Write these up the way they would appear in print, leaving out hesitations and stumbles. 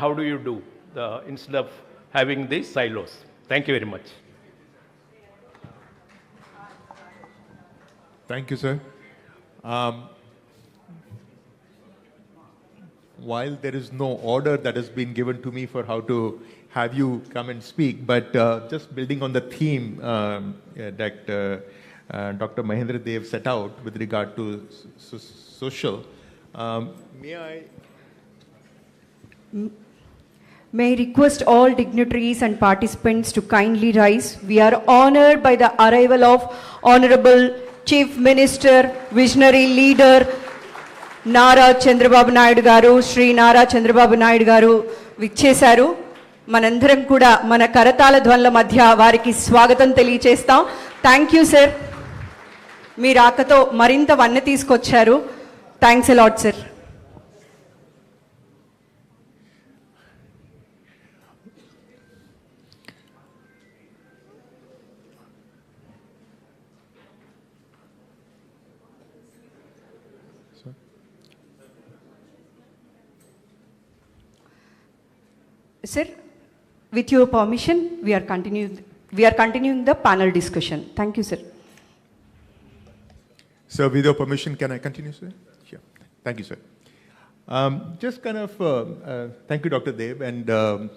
How do you do instead of having these silos? Thank you very much. Thank you, sir. While there is no order that has been given to me for how to have you come and speak, but just building on the theme that Dr. Mahendra Dev set out with regard to social, May I request all dignitaries and participants to kindly rise. We are honored by the arrival of Honorable Chief Minister, Visionary Leader, Nara Chandrababu Naidu garu, Shri Nara Chandrababu Naidu garu vichesaru. Manandharam kuda mana karatala dhvanla madhya variki swagatam teliyachestam. Thank you, sir. మీ రాకతో మరింత వన్నె తీసుకొచ్చారు. Thanks a lot, sir. Sir, with your permission, we are continuing the panel discussion. Thank you, sir. So, with your permission, can I continue, sir? Sure. Thank you, sir. Just kind of, thank you, Dr. Dev. And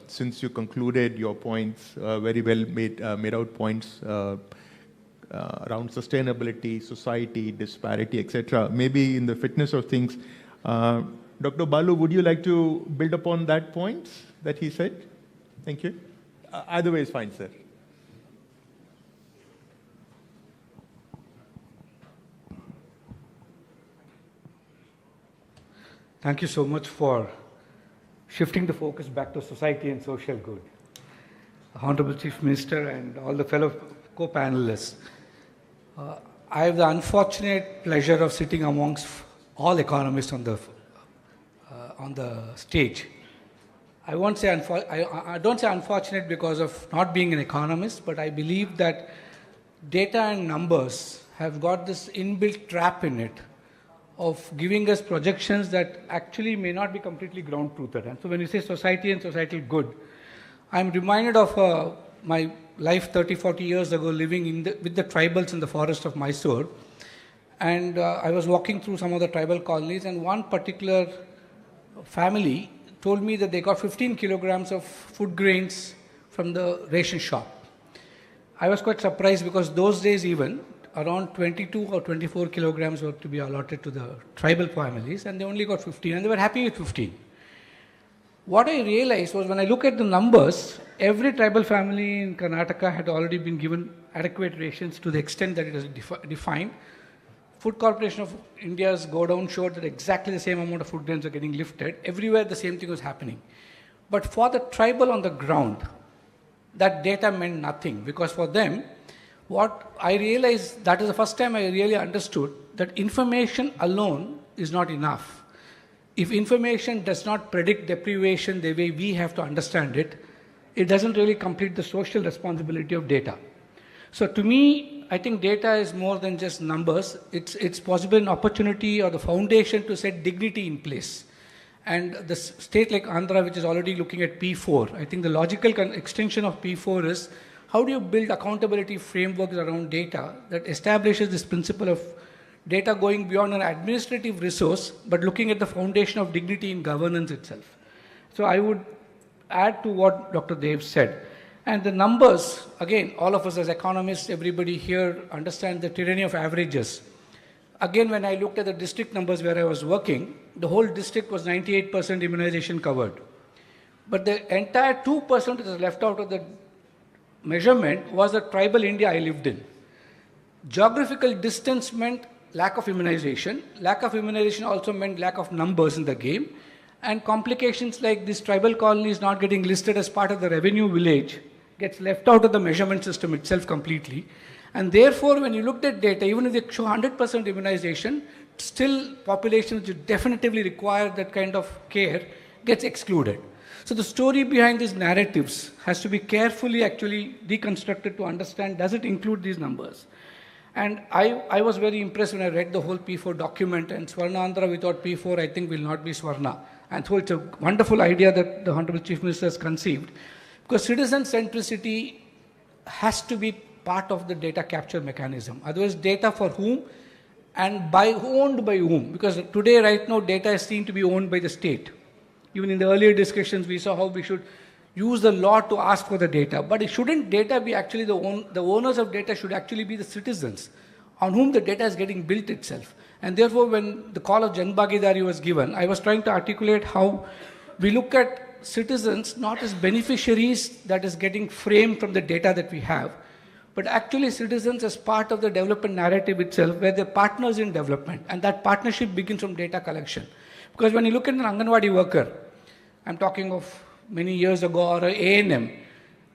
since you concluded your points, very well made out points around sustainability, society, disparity, etc. Maybe in the fitness of things, Dr. Balu, would you like to build upon that point that he said? Thank you. Either way is fine, sir. Thank you so much for shifting the focus back to society and social good. Honorable Chief Minister and all the fellow co-panelists. I have the unfortunate pleasure of sitting amongst all economists on the stage. I don't say unfortunate because of not being an economist, but I believe that data and numbers have got this inbuilt trap in it of giving us projections that actually may not be completely ground-truthed. And so when you say society and societal good, I'm reminded of my life 30, 40 years ago living with the tribals in the forest of Mysore. And I was walking through some of the tribal colonies, and one particular family told me that they got 15 kilograms of food grains from the ration shop. I was quite surprised because those days even, around 22 or 24 kilograms were to be allotted to the tribal families, and they only got 15, and they were happy with 15. What I realized was when I look at the numbers, every tribal family in Karnataka had already been given adequate rations to the extent that it is defined. Food Corporation of India's go down showed that exactly the same amount of food grains are getting lifted. Everywhere the same thing was happening. But for the tribal on the ground, that data meant nothing, because for them, what I realized, that is the first time I really understood that information alone is not enough. If information does not predict deprivation the way we have to understand it, it doesn't really complete the social responsibility of data. So to me, I think data is more than just numbers. It's possible an opportunity or the foundation to set dignity in place. And the state like Andhra, which is already looking at P4, I think the logical extension of P4 is how do you build accountability frameworks around data that establishes this principle of data going beyond an administrative resource, but looking at the foundation of dignity in governance itself. So I would add to what Dr. Dev said. And the numbers, again, all of us as economists, everybody here understand the tyranny of averages. Again, when I looked at the district numbers where I was working, the whole district was 98% immunization covered. But the entire 2% that was left out of the measurement was the tribal India I lived in. Geographical distance meant lack of immunization. Lack of immunization also meant lack of numbers in the game. And complications like this tribal colonies not getting listed as part of the revenue village gets left out of the measurement system itself completely. And therefore, when you looked at data, even if they show 100% immunization, still populations which definitively require that kind of care gets excluded. So the story behind these narratives has to be carefully actually deconstructed to understand, does it include these numbers? And I was very impressed when I read the whole P4 document, and Swarna Andhra without P4 I think will not be Swarna. And so it's a wonderful idea that the Honorable Chief Minister has conceived, because citizen centricity has to be part of the data capture mechanism. Otherwise, data for whom and owned by whom? Because today, right now, data is seen to be owned by the state. Even in the earlier discussions, we saw how we should use the law to ask for the data. But shouldn't data be actually the owners of data should actually be the citizens on whom the data is getting built itself. And therefore, when the call of Jan Bhagidari was given, I was trying to articulate how we look at citizens not as beneficiaries that is getting framed from the data that we have, but actually citizens as part of the development narrative itself, where they're partners in development. And that partnership begins from data collection. Because when you look at an Anganwadi worker, I'm talking of many years ago, or an A&M,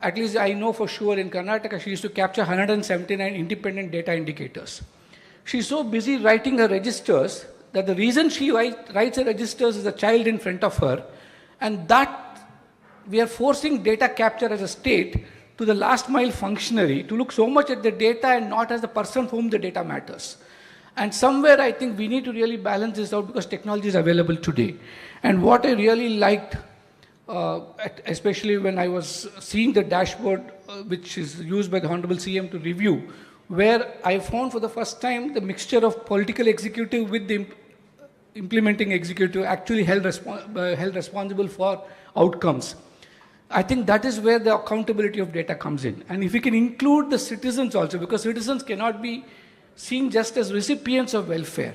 at least I know for sure in Karnataka, she used to capture 179 independent data indicators. She's so busy writing her registers that the reason she writes her registers is a child in front of her, and that we are forcing data capture as a state to the last mile functionary to look so much at the data and not as the person for whom the data matters. And somewhere I think we need to really balance this out, because technology is available today. And what I really liked, especially when I was seeing the dashboard which is used by the Honorable CM to review, where I found for the first time the mixture of political executive with the implementing executive actually held responsible for outcomes. I think that is where the accountability of data comes in. And if we can include the citizens also, because citizens cannot be seen just as recipients of welfare.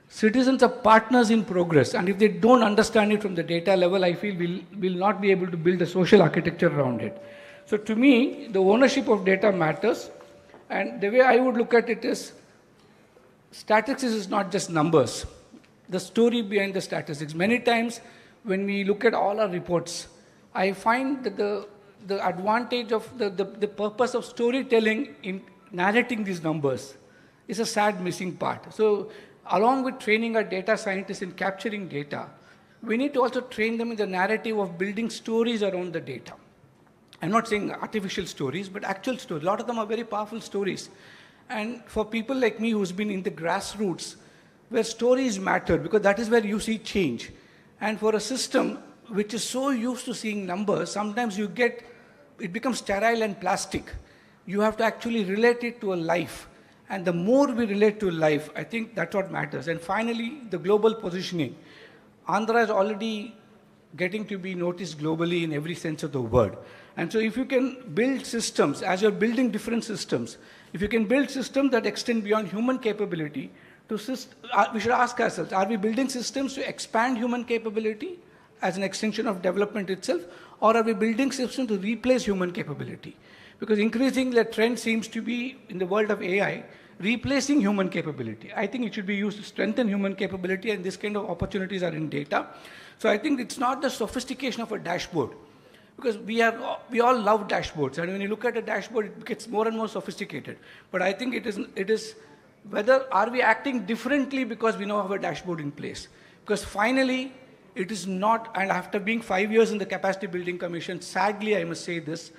Citizens are partners in progress, and if they don't understand it from the data level, I feel we'll not be able to build a social architecture around it. So to me, the ownership of data matters, and the way I would look at it is, statistics is not just numbers. The story behind the statistics. Many times when we look at all our reports, I find that the advantage of the purpose of storytelling in narrating these numbers is a sad missing part. So along with training our data scientists in capturing data, we need to also train them in the narrative of building stories around the data. I'm not saying artificial stories, but actual stories. A lot of them are very powerful stories. And for people like me who's been in the grassroots, where stories matter, because that is where you see change. And for a system which is so used to seeing numbers, sometimes it becomes sterile and plastic. You have to actually relate it to a life. And the more we relate to life, I think that's what matters. And finally, the global positioning. Andhra is already getting to be noticed globally in every sense of the word. And so if you can build systems, as you're building different systems, if you can build systems that extend beyond human capability, we should ask ourselves, are we building systems to expand human capability as an extension of development itself, or are we building systems to replace human capability? Because increasingly the trend seems to be, in the world of AI, replacing human capability. I think it should be used to strengthen human capability, and this kind of opportunities are in data. So I think it's not the sophistication of a dashboard, because we all love dashboards, and when you look at a dashboard, it gets more and more sophisticated. But I think it is whether are we acting differently because we now have a dashboard in place. Because finally, it is not, and after being 5 years in the Capacity Building Commission, sadly I must say this,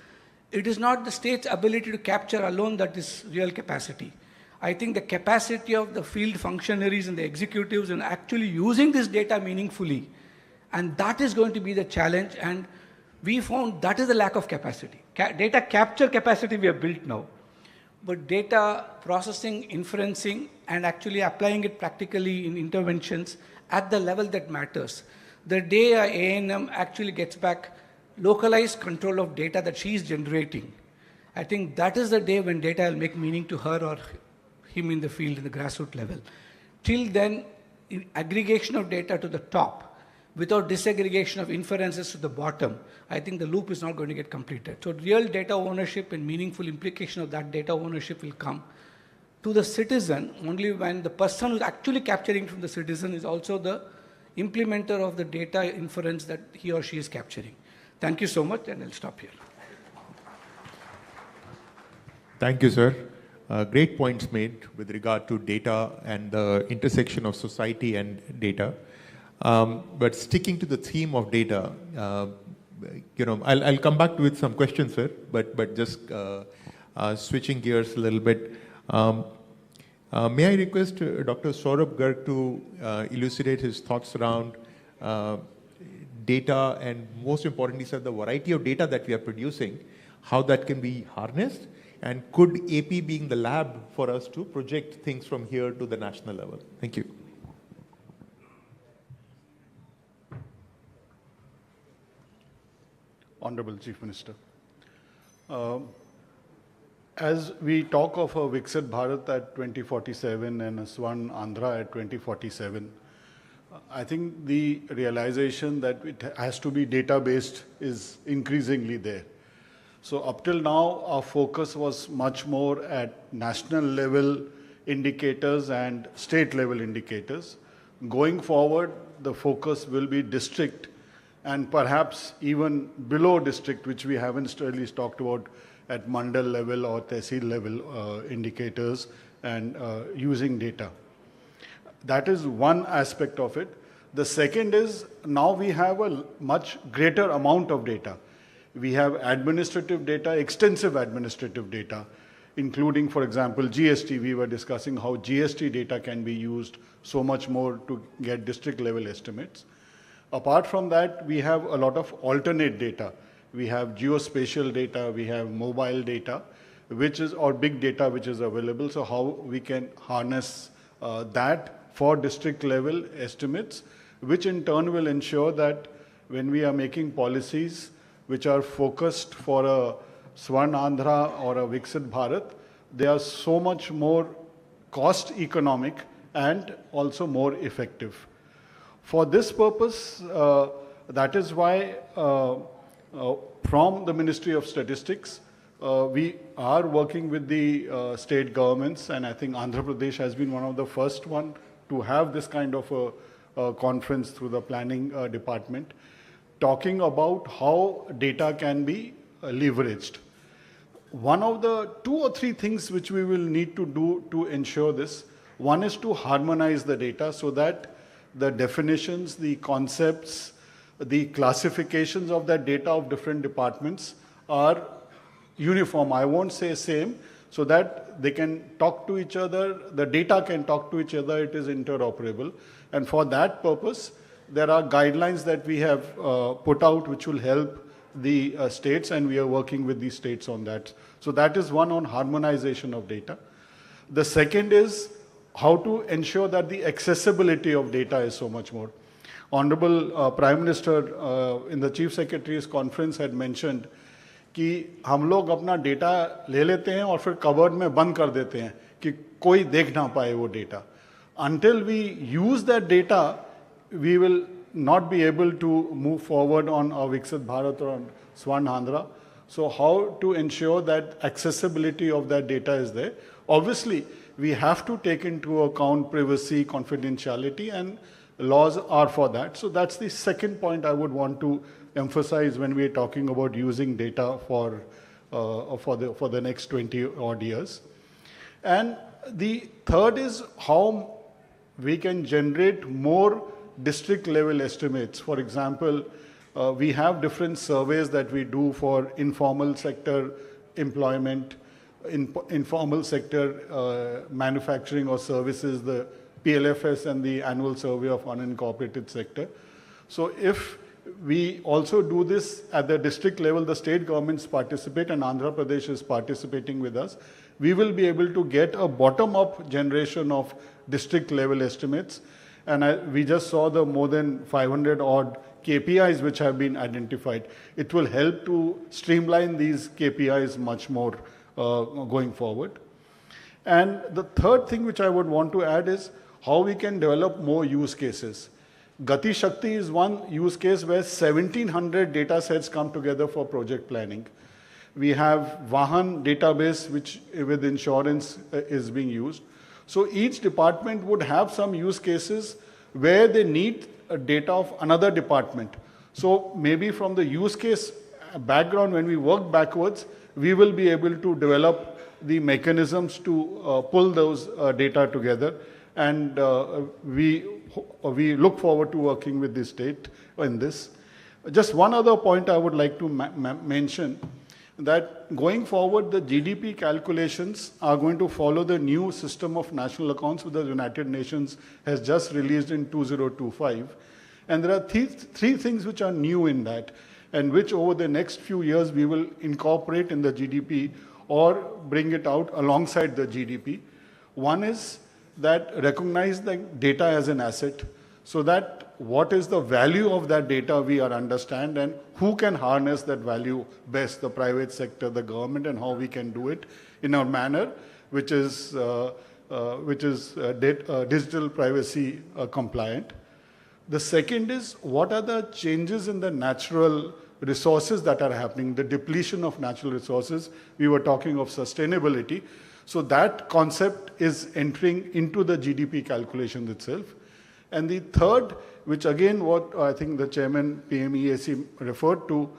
it is not the state's ability to capture alone that is real capacity. I think the capacity of the field functionaries and the executives in actually using this data meaningfully, and that is going to be the challenge, and we found that is the lack of capacity. Data capture capacity we have built now, but data processing, inferencing, and actually applying it practically in interventions at the level that matters. The day a A&M actually gets back localized control of data that she is generating, I think that is the day when data will make meaning to her or him in the field, in the grassroots level. Till then, aggregation of data to the top, without disaggregation of inferences to the bottom, I think the loop is not going to get completed. So real data ownership and meaningful implication of that data ownership will come to the citizen only when the person who's actually capturing from the citizen is also the implementer of the data inference that he or she is capturing. Thank you so much, and I'll stop here. Thank you, sir. Great points made with regard to data and the intersection of society and data. But sticking to the theme of data, I'll come back with some questions, sir, but just switching gears a little bit. May I request Dr. Saurabh Garg to elucidate his thoughts around data and most importantly, sir, the variety of data that we are producing, how that can be harnessed, and could AP being the lab for us to project things from here to the national level? Thank you. Honorable Chief Minister. As we talk of a Viksit Bharat at 2047 and a Swarna Andhra at 2047, I think the realization that it has to be data-based is increasingly there. So up till now, our focus was much more at national level indicators and state level indicators. Going forward, the focus will be district and perhaps even below district, which we haven't really talked about at mandal level or tehsil level indicators and using data. That is one aspect of it. The second is now we have a much greater amount of data. We have administrative data, extensive administrative data, including, for example, GST. We were discussing how GST data can be used so much more to get district level estimates. Apart from that, we have a lot of alternate data. We have geospatial data, we have mobile data, which is, or big data which is available. So how we can harness that for district level estimates, which in turn will ensure that when we are making policies which are focused for a Swarna Andhra or a Viksit Bharat, they are so much more cost economic and also more effective. For this purpose, that is why from the Ministry of Statistics, we are working with the state governments, and I think Andhra Pradesh has been one of the first one to have this kind of a conference through the planning department, talking about how data can be leveraged. One of the 2 or 3 things which we will need to do to ensure this, one is to harmonize the data so that the definitions, the concepts, the classifications of that data of different departments are uniform. I won't say same, so that they can talk to each other, the data can talk to each other, it is interoperable. And for that purpose, there are guidelines that we have put out which will help the states, and we are working with the states on that. So that is one on harmonization of data. The second is how to ensure that the accessibility of data is so much more. Honorable Prime Minister in the Chief Secretary's conference had mentioned कि हम लोग अपना data ले लेते हैं और फिर covered में बंद कर देते हैं कि कोई देख ना पाए वो data. Until we use that data, we will not be able to move forward on our Viksit Bharat or on Swarna Andhra. So how to ensure that accessibility of that data is there? Obviously, we have to take into account privacy, confidentiality, and laws are for that. So that's the second point I would want to emphasize when we are talking about using data for the next 20 odd years. And the third is how we can generate more district level estimates. For example, we have different surveys that we do for informal sector employment, informal sector manufacturing or services, the PLFS and the annual survey of unincorporated sector. So if we also do this at the district level, the state governments participate and Andhra Pradesh is participating with us, we will be able to get a bottom-up generation of district level estimates. And we just saw the more than 500 odd KPIs which have been identified. It will help to streamline these KPIs much more going forward. And the third thing which I would want to add is how we can develop more use cases. Gati Shakti is one use case where 1700 data sets come together for project planning. We have Vahan database which with insurance is being used. So each department would have some use cases where they need data of another department. So maybe from the use case background, when we work backwards, we will be able to develop the mechanisms to pull those data together. And we look forward to working with the state in this. Just one other point I would like to mention, that going forward, the GDP calculations are going to follow the new system of national accounts which the United Nations has just released in 2025. And there are three things which are new in that, and which over the next few years we will incorporate in the GDP or bring it out alongside the GDP. One is that recognize the data as an asset, so that what is the value of that data we are understand, and who can harness that value best, the private sector, the government, and how we can do it in a manner which is digital privacy compliant. The second is, what are the changes in the natural resources that are happening, the depletion of natural resources. We were talking of sustainability. So that concept is entering into the GDP calculations itself. And the third, which again what I think the chairman PMEAC referred to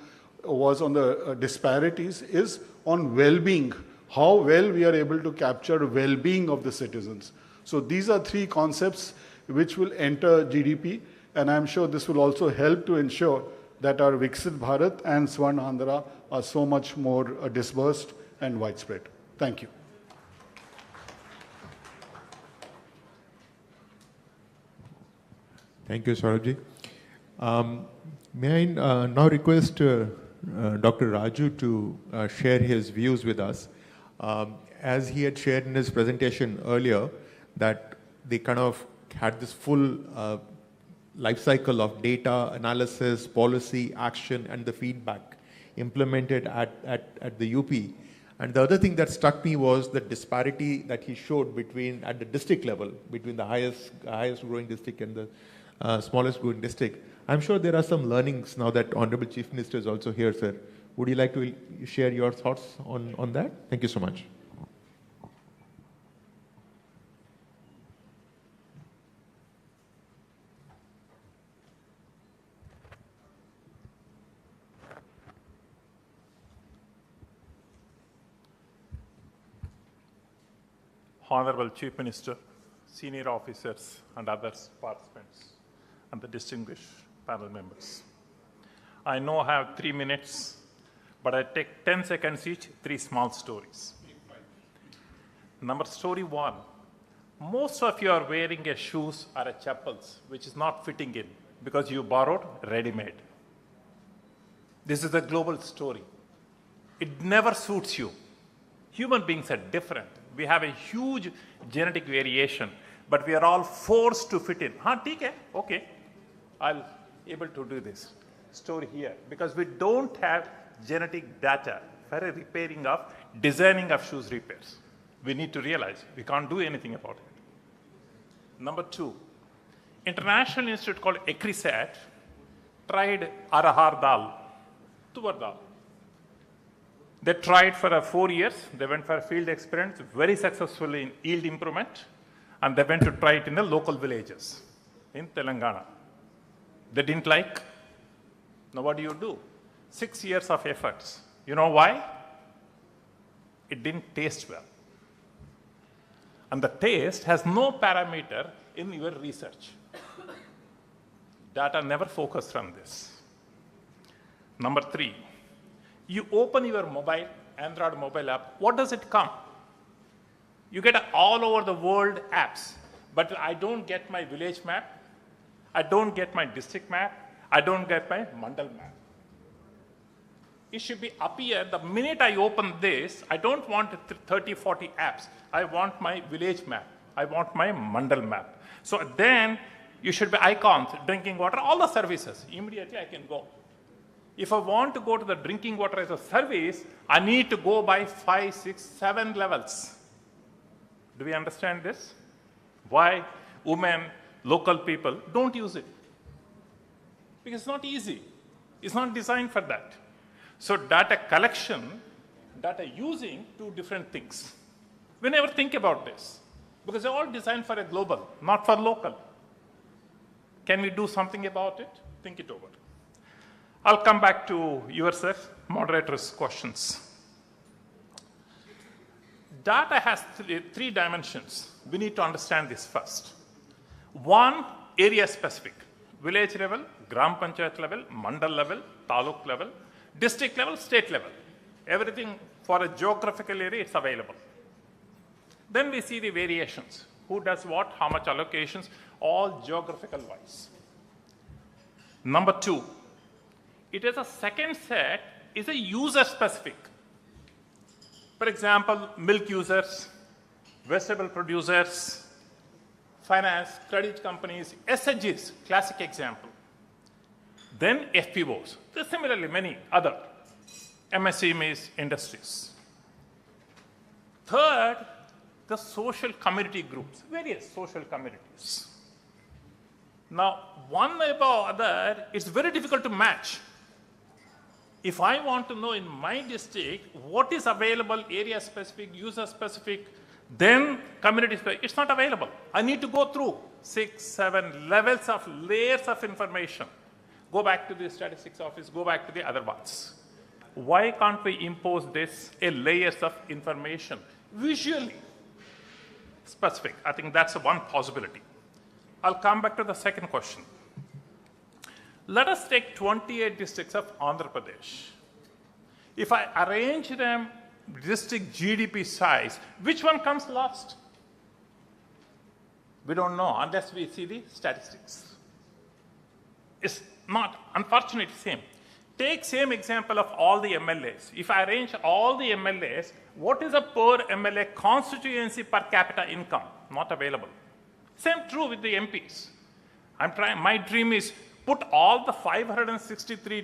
was on the disparities, is on well-being, how well we are able to capture well-being of the citizens. So these are three concepts which will enter GDP, and I'm sure this will also help to ensure that our Viksit Bharat and Swarna Andhra are so much more dispersed and widespread. Thank you. Thank you, Saurabhji. May I now request Dr. Raju to share his views with us. As he had shared in his presentation earlier, that they kind of had this full life cycle of data, analysis, policy, action, and the feedback implemented at the UP. And the other thing that struck me was the disparity that he showed between, at the district level, between the highest growing district and the smallest growing district. I'm sure there are some learnings now that Honorable Chief Minister is also here, sir. Would you like to share your thoughts on that? Thank you so much. Honorable Chief Minister, senior officers and other participants, and the distinguished panel members. I know I have 3 minutes, but I take 10 seconds each, 3 small stories. Story 1, most of you are wearing a shoes or a chappals which is not fitting in because you borrowed ready-made. This is a global story. It never suits you. Human beings are different. We have a huge genetic variation, but we are all forced to fit in. Okay, I'll able to do this. Story here, because we don't have genetic data for a repairing of, designing of shoes repairs. We need to realize we can't do anything about it. Number 2, international institute called ECRISAT tried arahar dal, tuvar dal. They tried for 4 years. They went for a field experience, very successfully in yield improvement, and they went to try it in the local villages in Telangana. They didn't like. Now what do? 6 years of efforts. You know why? It didn't taste well. And the taste has no parameter in your research. Data never focused on this. Number 3, you open your Android mobile app, what does it come? You get all over the world apps, but I don't get my village map, I don't get my district map, I don't get my mandal map. It should be up here. The minute I open this, I don't want 30, 40 apps. I want my village map. I want my mandal map. So then you should be icons, drinking water, all the services. Immediately I can go. If I want to go to the drinking water as a service, I need to go by 5, 6, 7 levels. Do we understand this? Why women, local people don't use it? Because it's not easy. It's not designed for that. So data collection, data using, 2 different things. We never think about this because they're all designed for a global, not for local. Can we do something about it? Think it over. I'll come back to yourself, moderators' questions. Data has 3 dimensions. We need to understand this first. 1, area specific, village level, gram panchayat level, mandal level, taluk level, district level, state level. Everything for a geographical area is available. Then we see the variations. Who does what, how much allocations, all geographical wise. Number two, it is a second set is a user specific. For example, milk users, vegetable producers, finance, credit companies, SHGs, classic example. Then FPOs. There's similarly many other MSMEs industries. Third, the social community groups, various social communities. Now, one above other, it's very difficult to match. If I want to know in my district what is available, area specific, user specific, then community specific, it's not available. I need to go through 6, 7 levels of layers of information. Go back to the statistics office, go back to the other ones. Why can't we impose this, a layers of information, visually specific? I think that's one possibility. I'll come back to the second question. Let us take 28 districts of Andhra Pradesh. If I arrange them district GDP size, which one comes last? We don't know unless we see the statistics. It's not, unfortunately, same. Take same example of all the MLAs. If I arrange all the MLAs, what is a per MLA constituency per capita income? Not available. Same true with the MPs. My dream is put all the 763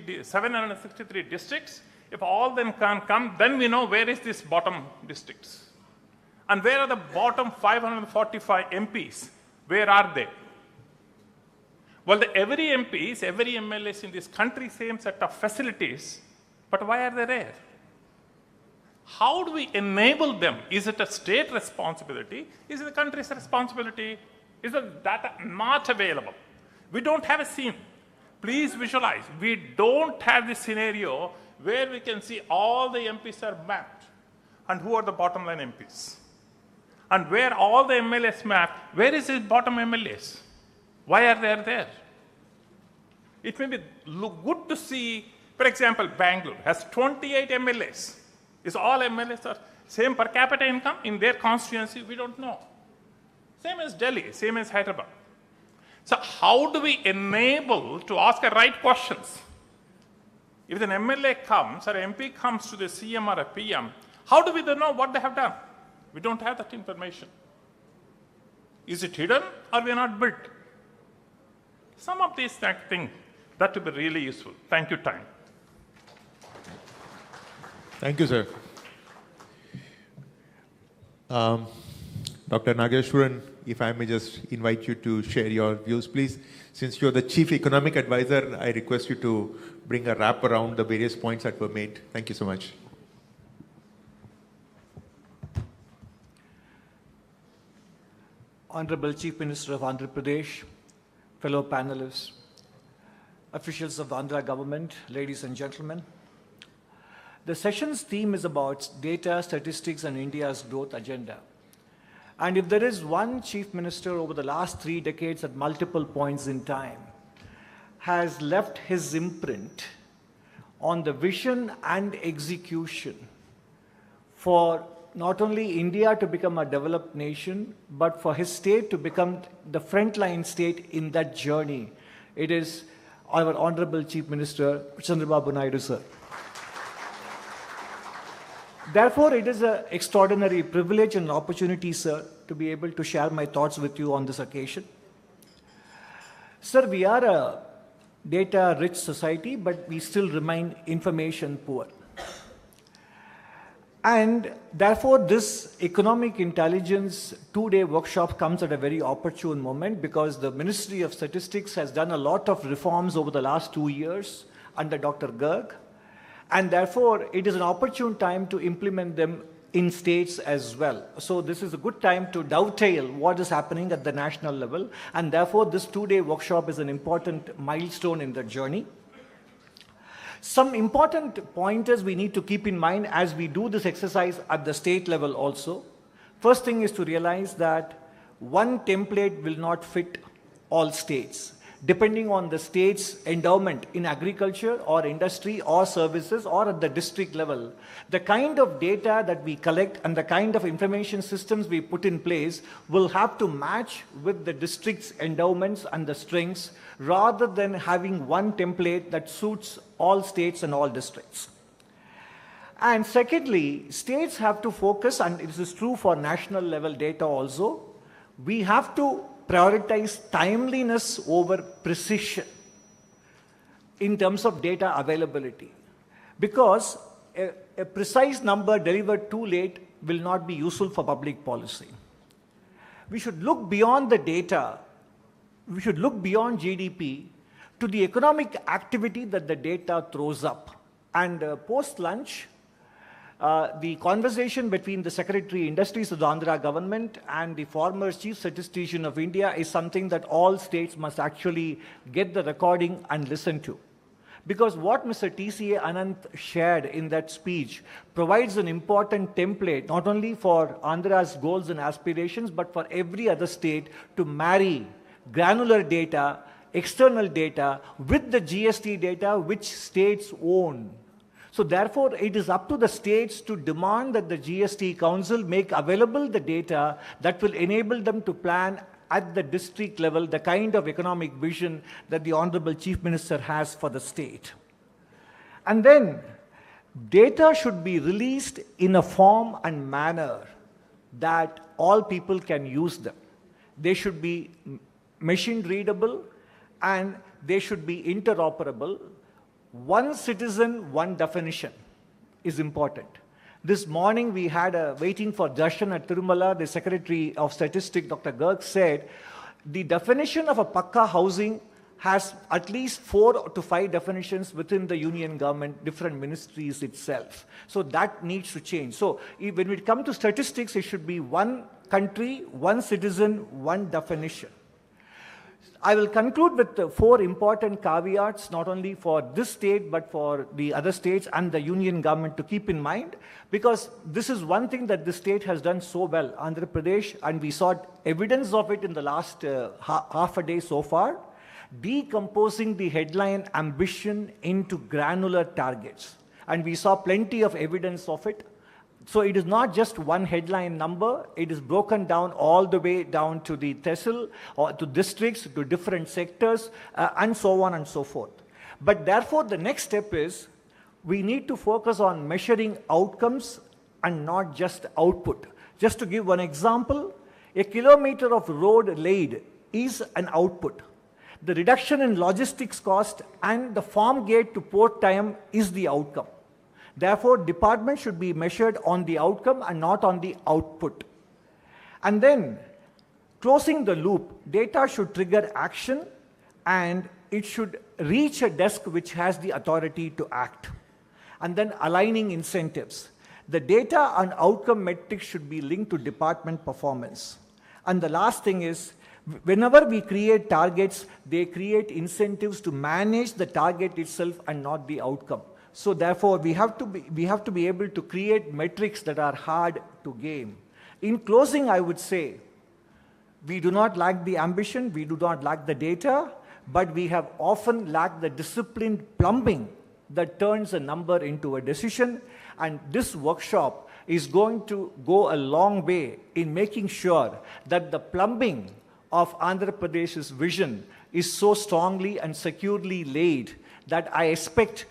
districts. If all them can come, then we know where is this bottom districts. And where are the bottom 545 MPs? Where are they? Well, every MPs, every MLAs in this country, same set of facilities, but why are they there? How do we enable them? Is it a state responsibility? Is it the country's responsibility? Is the data not available? We don't have a scene. Please visualize. We don't have this scenario where we can see all the MPs are mapped and who are the bottom line MPs. And where all the MLAs mapped, where is the bottom MLAs? Why are they there? It may be good to see, for example, Bangalore has 28 MLAs. Is all MLAs are same per capita income in their constituency? We don't know. Same as Delhi, same as Hyderabad. So how do we enable to ask the right questions? If an MLA comes or MP comes to the CM or a PM, how do we then know what they have done? We don't have that information. Is it hidden or we are not built? Some of these things, that would be really useful. Thank you, time. Thank you, sir. Dr. Nageshwaran, if I may just invite you to share your views, please. Since you're the Chief Economic Advisor, I request you to bring a wrap around the various points that were made. Thank you so much. Honorable Chief Minister of Andhra Pradesh, fellow panelists, officials of the Andhra government, ladies and gentlemen. The session's theme is about data, statistics, and India's growth agenda. And if there is one chief minister over the last 3 decades at multiple points in time has left his imprint on the vision and execution for not only India to become a developed nation, but for his state to become the frontline state in that journey, it is our Honorable Chief Minister, Chandrababu Naidu, sir. Therefore, it is an extraordinary privilege and opportunity, sir, to be able to share my thoughts with you on this occasion. Sir, we are a data-rich society, but we still remain information poor. And therefore, this economic intelligence 2-day workshop comes at a very opportune moment because the Ministry of Statistics has done a lot of reforms over the last 2 years under Dr. Garg. And therefore, it is an opportune time to implement them in states as well. So this is a good time to dovetail what is happening at the national level. And therefore, this 2-day workshop is an important milestone in the journey. Some important pointers we need to keep in mind as we do this exercise at the state level also. First thing is to realize that one template will not fit all states. depending on the state's endowment in agriculture or industry or services or at the district level, the kind of data that we collect and the kind of information systems we put in place will have to match with the district's endowments and the strengths, rather than having one template that suits all states and all districts. And secondly, states have to focus, and this is true for national level data also, we have to prioritize timeliness over precision in terms of data availability. Because a precise number delivered too late will not be useful for public policy. We should look beyond the data, we should look beyond GDP to the economic activity that the data throws up. And post-lunch, the conversation between the Secretary Industries of the Andhra government and the former Chief Statistician of India is something that all states must actually get the recording and listen to. Because what Mr. TCA Anant shared in that speech provides an important template, not only for Andhra's goals and aspirations, but for every other state to marry granular data, external data, with the GST data which states own. So therefore, it is up to the states to demand that the GST Council make available the data that will enable them to plan at the district level the kind of economic vision that the Honorable Chief Minister has for the state. And then, data should be released in a form and manner that all people can use them. They should be machine readable and they should be interoperable. One citizen, one definition is important. This morning we had a waiting for Darshan at Tirumala. The Secretary of Statistics, Dr. Garg, said the definition of a Pakka housing has at least 4 to 5 definitions within the union government, different ministries itself. So that needs to change. So when we come to statistics, it should be one country, one citizen, one definition. I will conclude with 4 important caveats, not only for this state, but for the other states and the union government to keep in mind, because this is one thing that the state has done so well, Andhra Pradesh, and we saw evidence of it in the last half a day so far, decomposing the headline ambition into granular targets. And we saw plenty of evidence of it. So it is not just one headline number, it is broken down all the way down to the tehsil, or to districts, to different sectors, and so on and so forth. But therefore, the next step is, we need to focus on measuring outcomes and not just output. Just to give one example, a kilometer of road laid is an output. The reduction in logistics cost and the farm gate to port time is the outcome. Therefore, department should be measured on the outcome and not on the output. And then, closing the loop, data should trigger action and it should reach a desk which has the authority to act. And then aligning incentives. The data and outcome metrics should be linked to department performance. And the last thing is, whenever we create targets, they create incentives to manage the target itself and not the outcome. So therefore, we have to be able to create metrics that are hard to gain. In closing, I would say, we do not lack the ambition, we do not lack the data, but we have often lacked the disciplined plumbing that turns a number into a decision. And this workshop is going to go a long way in making sure that the plumbing of Andhra Pradesh's vision is so strongly and securely laid that I expect,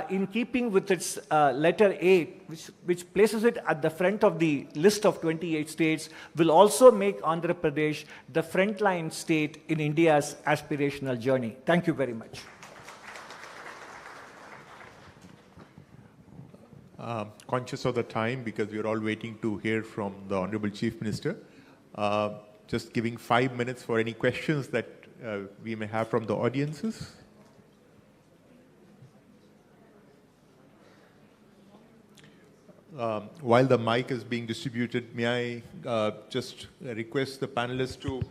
in keeping with its letter A, which places it at the front of the list of 28 states, will also make Andhra Pradesh the frontline state in India's aspirational journey. Thank you very much. Conscious of the time, because we're all waiting to hear from the Honorable Chief Minister, just giving 5 minutes for any questions that we may have from the audiences. While the mic is being distributed, may I just request the panelists to,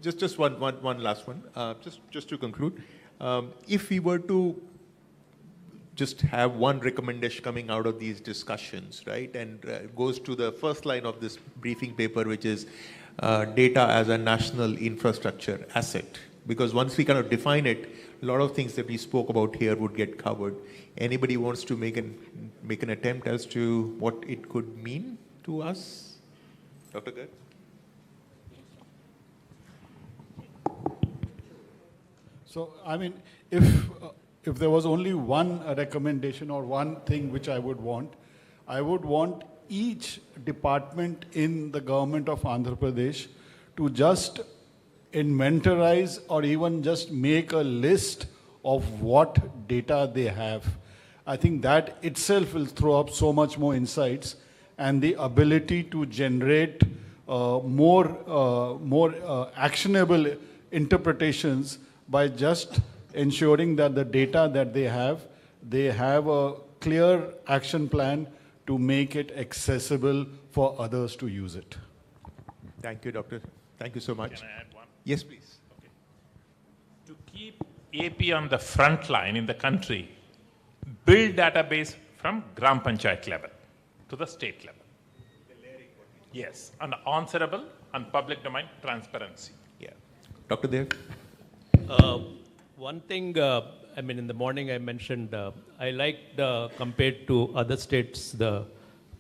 just one last one, just to conclude. If we were to just have one recommendation coming out of these discussions, right, and goes to the first line of this briefing paper, which is data as a national infrastructure asset, Because once we kind of define it, a lot of things that we spoke about here would get covered. Anybody wants to make an attempt as to what it could mean to us? Dr. Garg? So, I mean, if there was only one recommendation or one thing which I would want each department in the government of Andhra Pradesh to just inventorize or even just make a list of what data they have. I think that itself will throw up so much more insights and the ability to generate more actionable interpretations by just ensuring that the data that they have a clear action plan to make it accessible for others to use it. Thank you, Doctor. Thank you so much. Can I add one? Yes, please. Okay. To keep AP on the front line in the country, build database from Gram Panchayat level to the state level. Yes, and answerable and public domain transparency. Yeah. Dr. Dev? One thing, I mean, in the morning I mentioned, I liked compared to other states,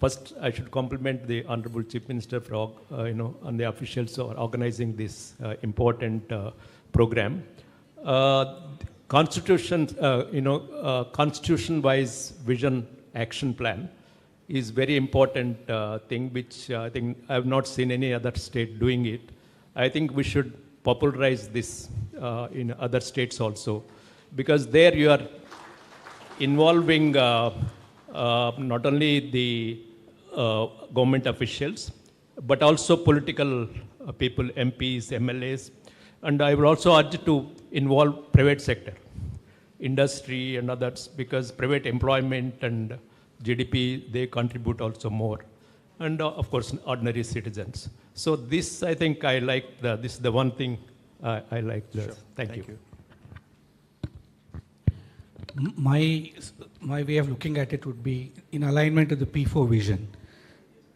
first I should compliment the Honorable Chief Minister for, and the officials for organizing this important program. Constitution-wise vision action plan is very important thing, which I think I have not seen any other state doing it. I think we should popularize this in other states also, because there you are involving not only the government officials, but also political people, MPs, MLAs, and I would also urge to involve private sector, industry and others, because private employment and GDP, they contribute also more. And of course, ordinary citizens. So this, I think I like, this is the one thing I like. Sure. Thank you. My way of looking at it would be in alignment to the P4 vision.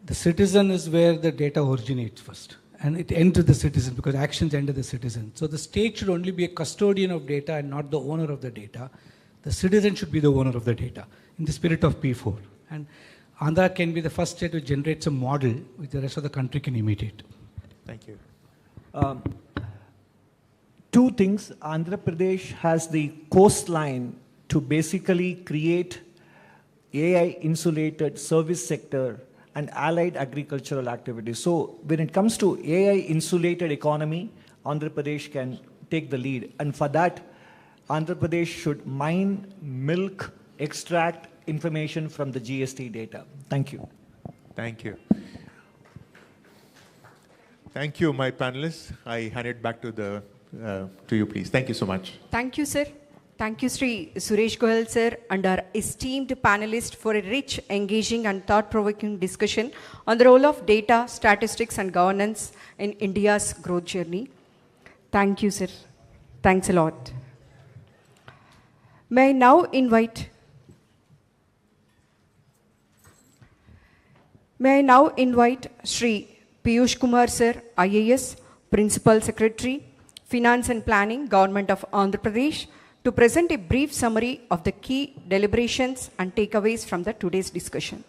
The citizen is where the data originates first, and it ends with the citizen because actions end with the citizen. So the state should only be a custodian of data and not the owner of the data. The citizen should be the owner of the data in the spirit of P4. And Andhra can be the first state to generate some model which the rest of the country can imitate. Thank you. Two things. Andhra Pradesh has the coastline to basically create AI-insulated service sector and allied agricultural activities. So when it comes to AI-insulated economy, Andhra Pradesh can take the lead. And for that, Andhra Pradesh should mine, milk, extract information from the GST data. Thank you. Thank you. Thank you, my panelists. I hand it back to you, please. Thank you so much. Thank you, sir. Thank you, Sri Suresh Goyal, sir, and our esteemed panelists for a rich, engaging and thought-provoking discussion on the role of data, statistics and governance in India's growth journey. Thank you, sir. Thanks a lot. May I now invite Sri Piyush Kumar, sir, IAS, Principal Secretary, Finance and Planning, Government of Andhra Pradesh, to present a brief summary of the key deliberations and takeaways from the today's discussion.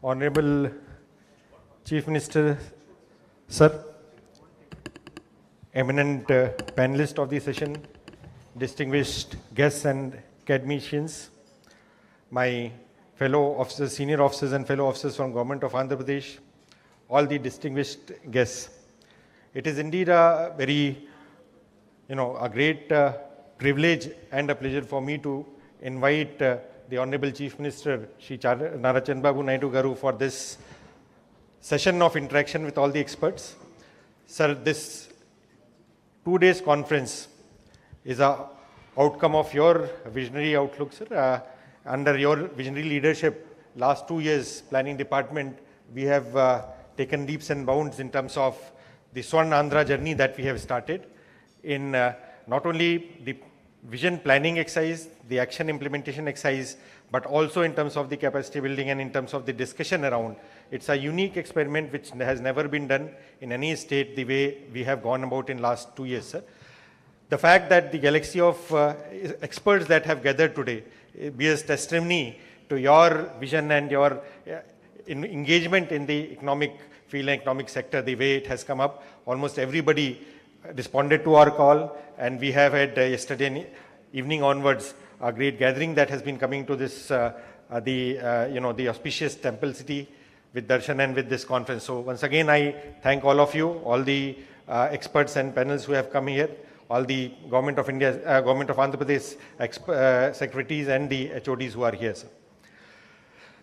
Honorable Chief Minister, Sir, eminent panelists of the session, distinguished guests and academicians, my fellow officers, senior officers and fellow officers from Government of Andhra Pradesh, all the distinguished guests. It is indeed a very, a great privilege and a pleasure for me to invite the Honorable Chief Minister, Shri Chandrababu Naidu Garu, for this session of interaction with all the experts. Sir, this 2 days conference is an outcome of your visionary outlook, sir. Under your visionary leadership, last 2 years, planning department, we have taken leaps and bounds in terms of the Swarna Andhra journey that we have started in not only the vision planning exercise, the action implementation exercise, but also in terms of the capacity building and in terms of the discussion around. It's a unique experiment which has never been done in any state the way we have gone about in last 2 years, sir. The fact that the galaxy of experts that have gathered today bears testimony to your vision and your engagement in the economic field and economic sector, the way it has come up. Almost everybody responded to our call, and we have had yesterday evening onwards a great gathering that has been coming to this, the auspicious temple city with darshan and with this conference. So once again, I thank all of you, all the experts and panels who have come here, all the Government of India, Government of Andhra Pradesh secretaries and the HODs who are here, sir.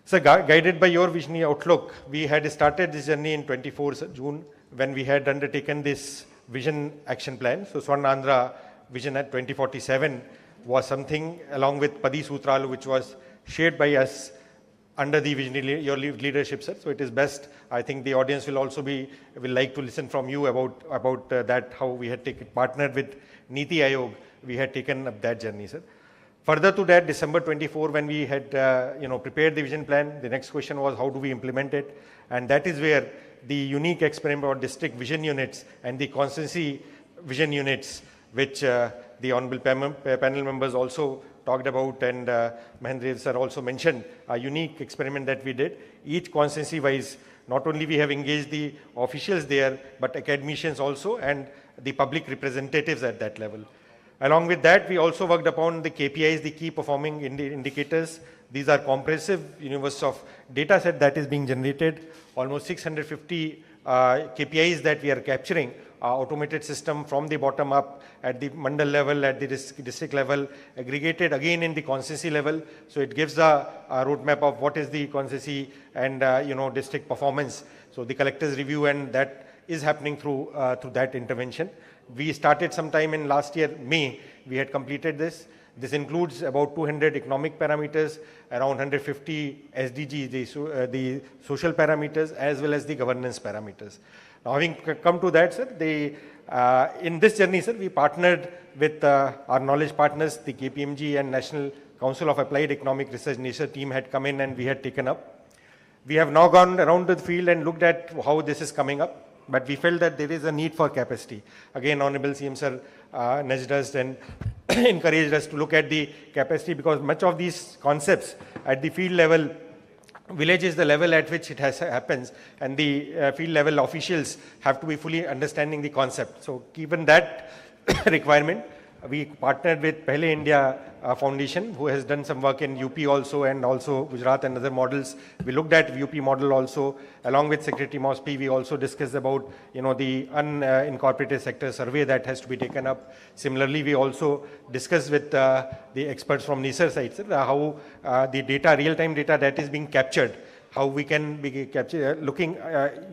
So guided by your visionary outlook, we had started this journey in 24th June when we had undertaken this vision action plan. So Swarna Andhra Vision at 2047 was something along with Padi Sutralu, which was shared by us under the visionary your leadership, sir. So it is best. I think the audience will also will like to listen from you about that, how we had partnered with Niti Aayog, we had taken up that journey, sir. Further to that, December 24, when we had prepared the vision plan, the next question was how do we implement it? And that is where the unique experiment about district vision units and the constituency vision units, which the honorable panel members also talked about, and Mahendra sir also mentioned, a unique experiment that we did. Each constituency wise, not only we have engaged the officials there, but academicians also and the public representatives at that level. Along with that, we also worked upon the KPIs, the key performing indicators. These are comprehensive universe of data set that is being generated. Almost 650 KPIs that we are capturing, automated system from the bottom up at the mandal level, at the district level, aggregated again in the constituency level. So it gives a roadmap of what is the constituency and district performance. So the collector's review, and that is happening through that intervention. We started sometime in last year, May, we had completed this. This includes about 200 economic parameters, around 150 SDGs, the social parameters, as well as the governance parameters. Now, having come to that, sir, in this journey, sir, we partnered with our knowledge partners, the KPMG and National Council of Applied Economic Research NACER team had come in and we had taken up. We have now gone around the field and looked at how this is coming up. But we felt that there is a need for capacity. Again, Honorable CM sir nudged us and encouraged us to look at the capacity, because much of these concepts at the field level, village is the level at which it happens, and the field level officials have to be fully understanding the concept. So given that requirement, we partnered with Pehle India Foundation, who has done some work in UP also, and also Gujarat and other models. We looked at UP model also. Along with Secretary Mosby, we also discussed about the unincorporated sector survey that has to be taken up. Similarly, we also discussed with the experts from NACER side, how the data, real-time data that is being captured, how we can be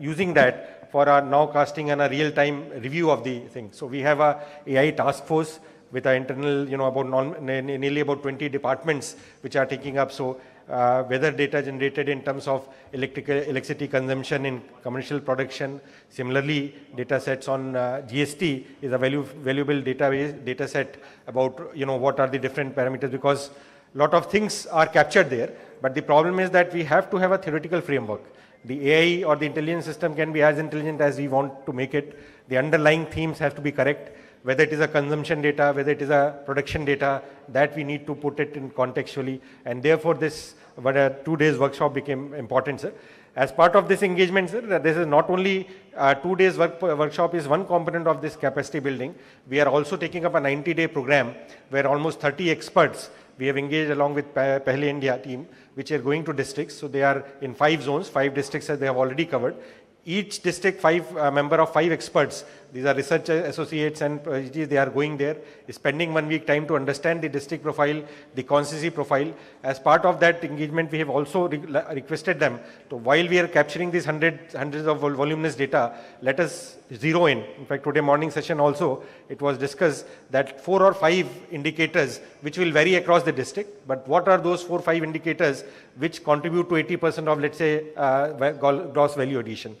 using that for our now casting and a real-time review of the thing. So we have a AI task force with our internal, nearly about 20 departments which are taking up. So weather data generated in terms of electricity consumption in commercial production. Similarly, data sets on GST is a valuable data set about what are the different parameters, because a lot of things are captured there. But the problem is that we have to have a theoretical framework. The AI or the intelligence system can be as intelligent as we want to make it. The underlying themes have to be correct. Whether it is a consumption data, whether it is a production data, that we need to put it in contextually. And therefore, this 2 days workshop became important, sir. As part of this engagement, sir, this is not only 2 days workshop is one component of this capacity building. We are also taking up a 90-day program where almost 30 experts we have engaged along with Pehle India team, which are going to districts. So they are in 5 zones, 5 districts that they have already covered. Each district, member of 5 experts. These are research associates and PhDs. They are going there, spending 1 week time to understand the district profile, the constituency profile. As part of that engagement, we have also requested them to, while we are capturing these hundreds of voluminous data, let us zero in. In fact, today morning session also, it was discussed that 4 or 5 indicators which will vary across the district. But what are those 4 or 5 indicators which contribute to 80% of, let's say, gross value addition?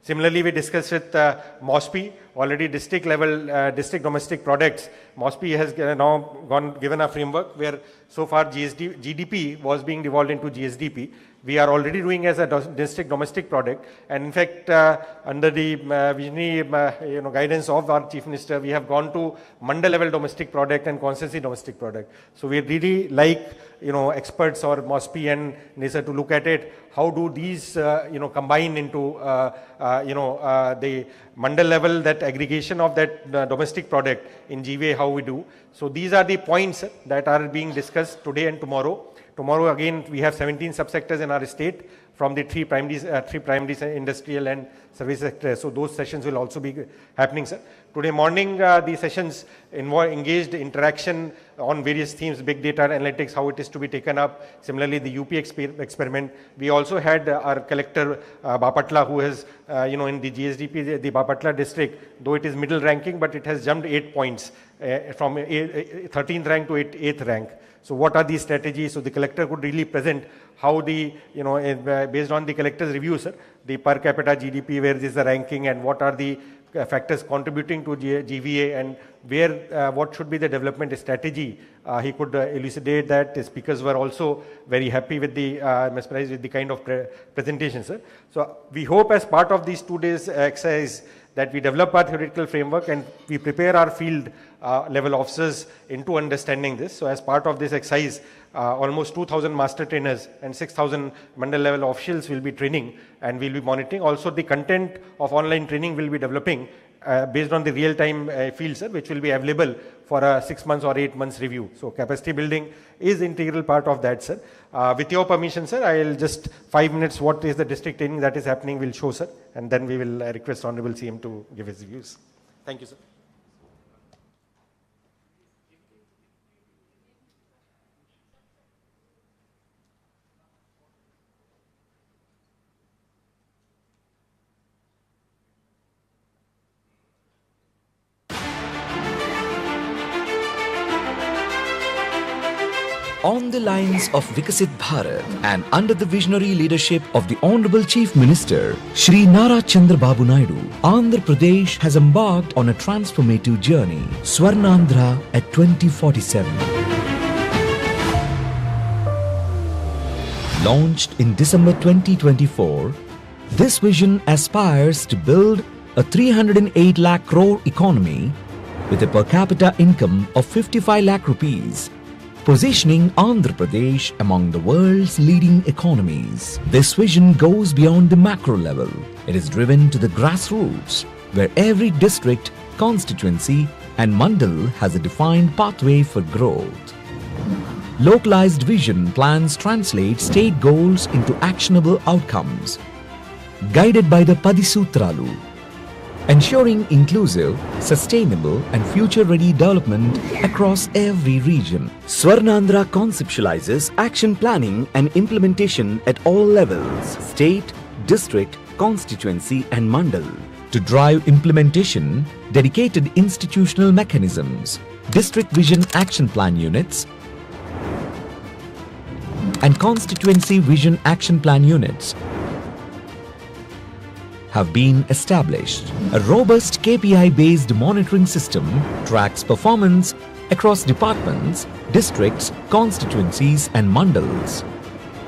Similarly, we discussed with MOSPI, already district level, district domestic products. MOSPI has now given a framework where so far GDP was being devolved into GSDP. We are already doing as a district domestic product, and in fact, under the visionary guidance of our Chief Minister, we have gone to mandal level domestic product and constituency domestic product. So we really like experts or MOSPI and NISA to look at it. How do these combine into the mandal level, that aggregation of that domestic product in GVA, how we do. So these are the points that are being discussed today and tomorrow. Tomorrow again we have 17 subsectors in our state from the three primary industrial and service sectors. So those sessions will also be happening, sir. Today morning the sessions engaged interaction on various themes, big data analytics, how it is to be taken up. Similarly, the UP experiment. We also had our collector Bapatla, who has in the GSDP, the Bapatla district, though it is middle ranking, but it has jumped 8 points from 13th rank to 8th rank. So what are these strategies? So the collector could really present how the, based on the collector's reviews, the per capita GDP, where is the ranking and what are the factors contributing to GVA and where, what should be the development strategy. He could elucidate that. The speakers were also very happy with the, mesmerized with the kind of presentation, sir. So we hope as part of these 2 days exercise that we develop our theoretical framework and we prepare our field level officers into understanding this. So as part of this exercise, almost 2,000 master trainers and 6,000 mandal level officials will be training and will be monitoring. Also the content of online training will be developing based on the real-time field, sir, which will be available for a 6 months or 8 months review. So capacity building is integral part of that, sir. With your permission, sir, I will just 5 minutes what is the district training that is happening will show, sir, and then we will request Honorable CM to give his views. Thank you, sir. On the lines of Vikasit Bharat and under the visionary leadership of the Honorable Chief Minister, Shri Nara Chandrababu Naidu, Andhra Pradesh has embarked on a transformative journey, Swarna Andhra at 2047. Launched in December 2024, this vision aspires to build a 308 lakh crore economy with a per capita income of 55 lakh rupees, positioning Andhra Pradesh among the world's leading economies. This vision goes beyond the macro level. It is driven to the grassroots, where every district, constituency and mandal has a defined pathway for growth. Localized vision plans translate state goals into actionable outcomes, guided by the Padisutralu, ensuring inclusive, sustainable and future-ready development across every region. Swarna Andhra conceptualizes action planning and implementation at all levels, state, district, constituency and mandal. To drive implementation, dedicated institutional mechanisms, district vision action plan units and constituency vision action plan units have been established. A robust KPI-based monitoring system tracks performance across departments, districts, constituencies and mandals,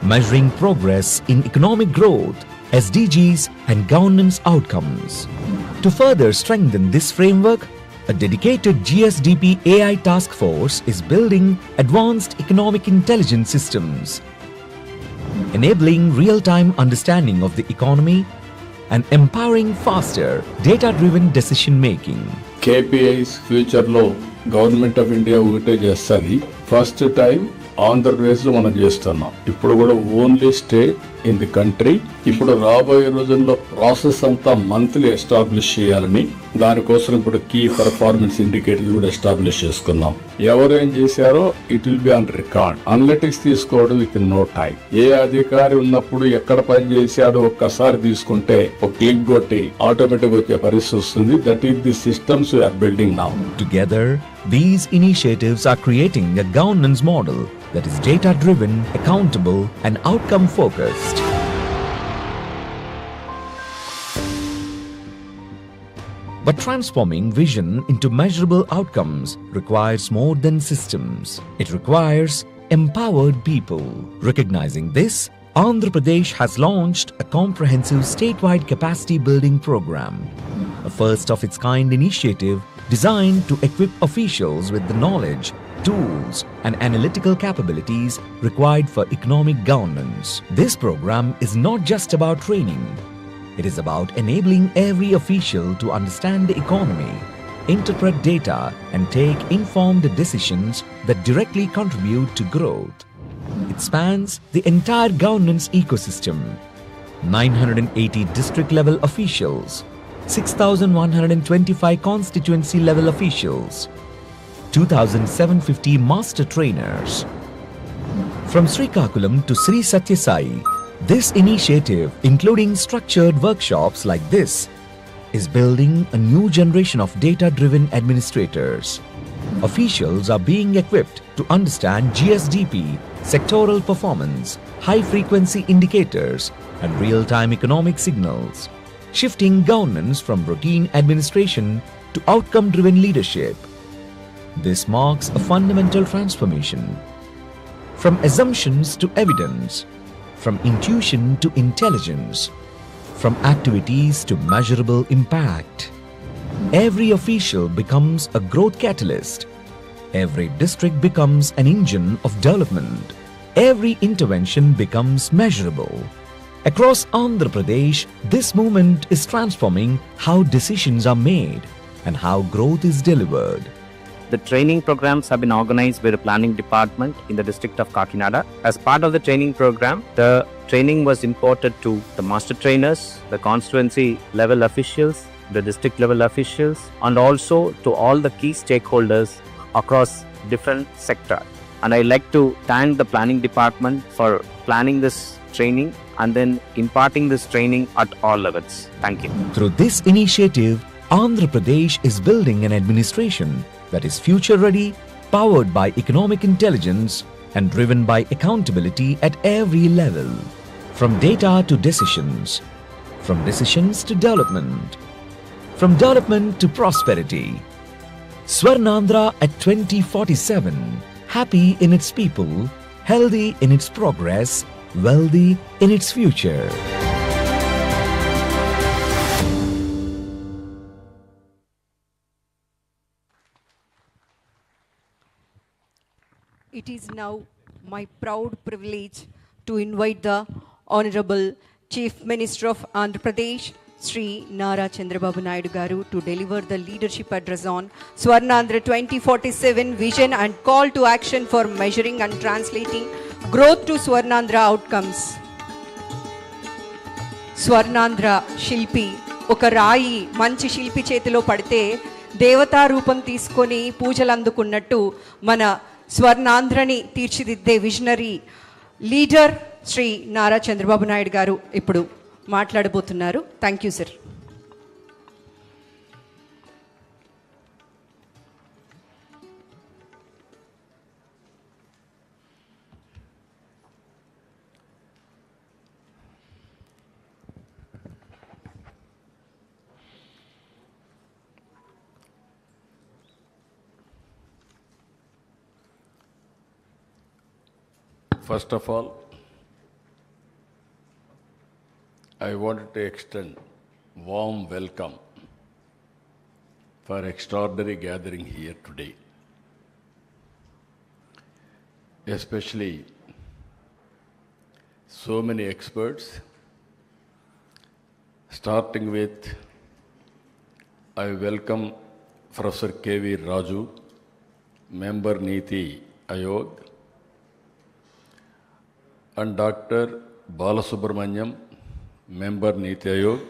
measuring progress in economic growth, SDGs and governance outcomes. To further strengthen this framework, a dedicated GSDP AI task force is building advanced economic intelligence systems, enabling real-time understanding of the economy and empowering faster, data-driven decision-making. KPIs future లో government of India ఒకటే చేస్తుంది. First time ఆంధ్రప్రదేశ్లో మనం చేస్తున్నాం. ఇప్పుడు కూడా only state in the country. ఇప్పుడు రాబోయే రోజుల్లో ప్రాసెస్ అంతా మంత్లీ ఎస్టాబ్లిష్ చేయాలని, దానికోసం ఇప్పుడు కీ పర్ఫార్మెన్స్ ఇండికేటర్స్ కూడా ఎస్టాబ్లిష్ చేసుకున్నాం. ఎవరేం చేశారో it will be on record. Analytics తీసుకోవడం విత్ నో టైం. ఏ అధికారి ఉన్నప్పుడు ఎక్కడ పని చేశాడో ఒక్కసారి తీసుకుంటే ఒక క్లిక్ కొట్టి ఆటోమేటిక్ వచ్చే పరిస్థితి వస్తుంది. That is the systems we are building now. Together, these initiatives are creating a governance model that is data-driven, accountable and outcome-focused. But transforming vision into measurable outcomes requires more than systems. It requires empowered people. Recognizing this, Andhra Pradesh has launched a comprehensive statewide capacity building program, a first of its kind initiative designed to equip officials with the knowledge, tools, and analytical capabilities required for economic governance. This program is not just about training. It is about enabling every official to understand the economy, interpret data, and take informed decisions that directly contribute to growth. It spans the entire governance ecosystem. 980 district-level officials, 6,125 constituency-level officials, 2,750 master trainers. From Srikakulam to Sri Satya Sai, this initiative, including structured workshops like this, is building a new generation of data-driven administrators. Officials are being equipped to understand GSDP, sectoral performance, high-frequency indicators, and real-time economic signals, shifting governance from routine administration to outcome-driven leadership. This marks a fundamental transformation. From assumptions to evidence, from intuition to intelligence, from activities to measurable impact. Every official becomes a growth catalyst. Every district becomes an engine of development. Every intervention becomes measurable. Across Andhra Pradesh, this movement is transforming how decisions are made and how growth is delivered. The training programs have been organized by the planning department in the district of Kakinada. As part of the training program, the training was imparted to the master trainers, the constituency level officials, the district level officials, and also to all the key stakeholders across different sectors. And I'd like to thank the planning department for planning this training and then imparting this training at all levels. Thank you. Through this initiative, Andhra Pradesh is building an administration that is future-ready, powered by economic intelligence and driven by accountability at every level. From data to decisions, from decisions to development, from development to prosperity. Swarna Andhra at 2047, happy in its people, healthy in its progress, wealthy in its future. It is now my proud privilege to invite the Honorable Chief Minister of Andhra Pradesh, Sri Nara Chandrababu Naidu Garu, to deliver the leadership address on Swarna Andhra 2047 vision and call to action for measuring and translating growth to Swarna Andhra outcomes. Swarnandhra శిల్పి ఒక రాయి మంచి శిల్పి చేతిలో పడితే దేవతా రూపం తీసుకొని పూజలు అందుకున్నట్టు మన స్వర్ణాంధ్రని తీర్చిదిద్దే విజనరీ లీడర్ శ్రీ నారా చంద్రబాబు నాయుడు గారు ఇప్పుడు మాట్లాడబోతున్నారు. Thank you sir. First of all, I wanted to extend warm welcome for extraordinary gathering here today. Especially so many experts, starting with I welcome Professor K.V. Raju, Member Niti Ayog, and Dr. Balasubramanyam, Member Niti Ayog.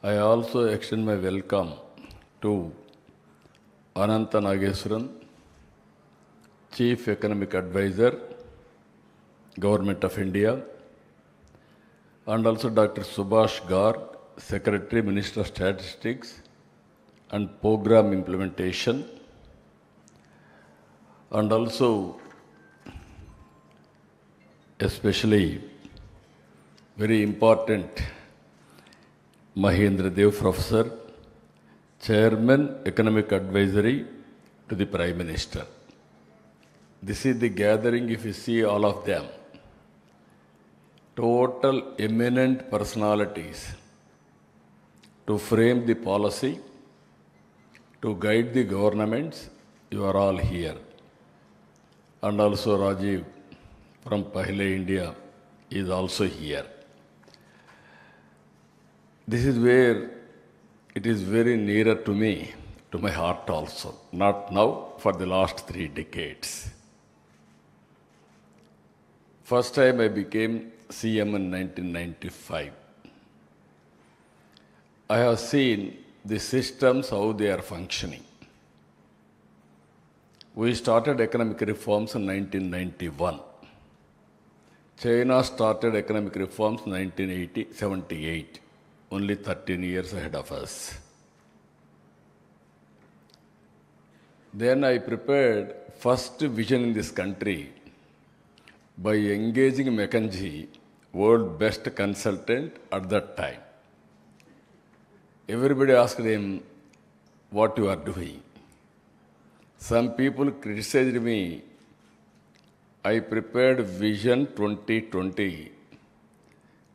I also extend my welcome to Ananta Nageswaran, Chief Economic Advisor, Government of India, and also Dr. Subhash Garg, Secretary, Minister of Statistics and Program Implementation, and also especially very important Mahendra Dev Professor, Chairman, Economic Advisory to the Prime Minister. This is the gathering, if you see all of them. Total eminent personalities to frame the policy, to guide the governments. You are all here. And also Rajiv from Pahle India is also here. This is where it is very nearer to me, to my heart also. Not now, for the last 3 decades. First time I became CM in 1995. I have seen the systems, how they are functioning. We started economic reforms in 1991. China started economic reforms in 1978, only 13 years ahead of us. Then I prepared first vision in this country by engaging McKinsey, world best consultant at that time. Everybody asked him, what you are doing? Some people criticized me. I prepared Vision 2020.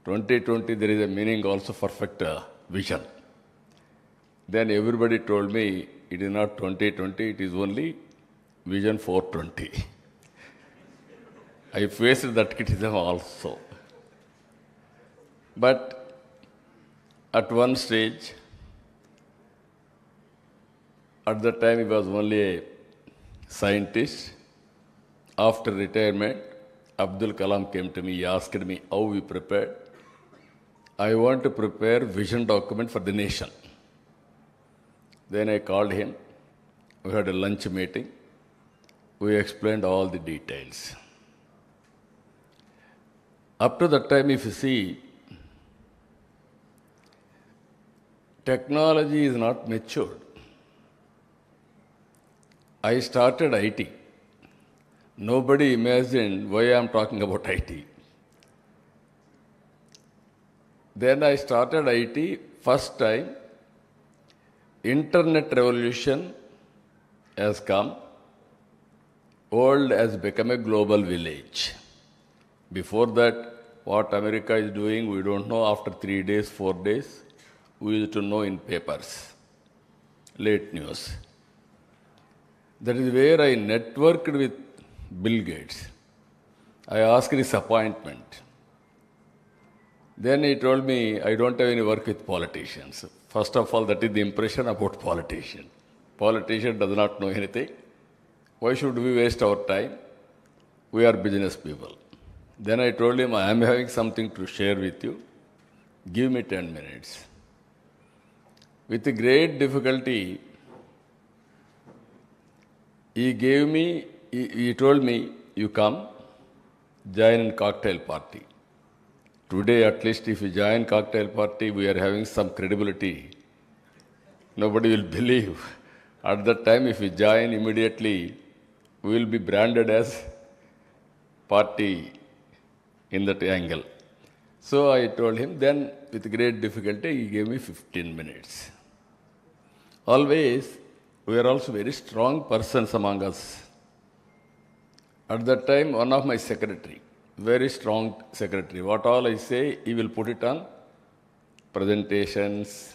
2020, there is a meaning also perfect vision. Then everybody told me, it is not 2020, it is only Vision 420. I faced that criticism also. But at one stage, at that time he was only a scientist. After retirement, Abdul Kalam came to me, he asked me how we prepared. I want to prepare vision document for the nation. Then I called him, we had a lunch meeting, we explained all the details. Up to that time, if you see, technology is not matured. I started IT. Nobody imagined why I am talking about IT. Then I started IT, first time, internet revolution has come, world has become a global village. Before that, what America is doing, we don't know. After 3 days, 4 days, we used to know in papers, late news. That is where I networked with Bill Gates. I asked his appointment. Then he told me, I don't have any work with politicians. First of all, that is the impression about politician. Politician does not know anything. Why should we waste our time? We are business people. Then I told him, I am having something to share with you. Give me 10 minutes. With great difficulty, he told me, you come, join in cocktail party. Today, at least, if you join cocktail party, we are having some credibility. Nobody will believe. At that time, if you join immediately, we will be branded as party in that angle. So I told him, then with great difficulty, he gave me 15 minutes. Always, we are also very strong persons among us. At that time, one of my secretary, very strong secretary, what all I say, he will put it on presentations,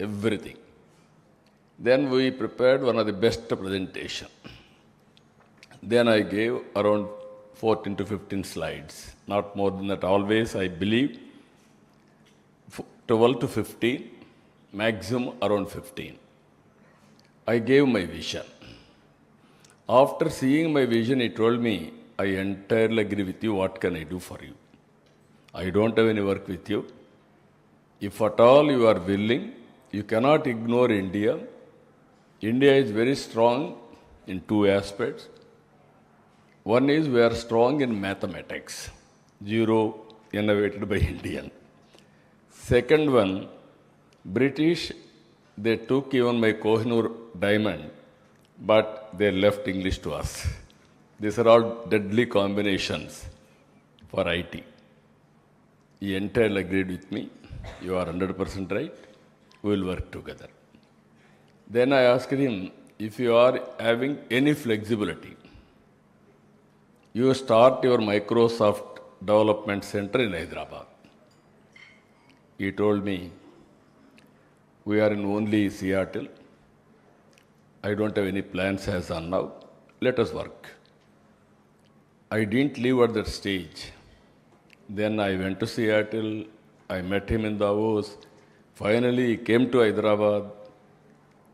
everything. Then we prepared one of the best presentation. Then I gave around 14 to 15 slides, not more than that. Always, I believe, 12 to 15, maximum around 15. I gave my vision. After seeing my vision, he told me, I entirely agree with you, what can I do for you? I don't have any work with you. If at all you are willing, you cannot ignore India. India is very strong in 2 aspects. One is we are strong in mathematics, 0 innovated by Indian. Second one, British, they took even my Kohinoor diamond, but they left English to us. These are all deadly combinations for IT. He entirely agreed with me. You are 100% right. We will work together. Then I asked him, if you are having any flexibility, you start your Microsoft Development Center in Hyderabad. He told me, we are in only Seattle. I don't have any plans as on now. Let us work. I didn't leave at that stage. Then I went to Seattle. I met him in Davos. Finally, he came to Hyderabad.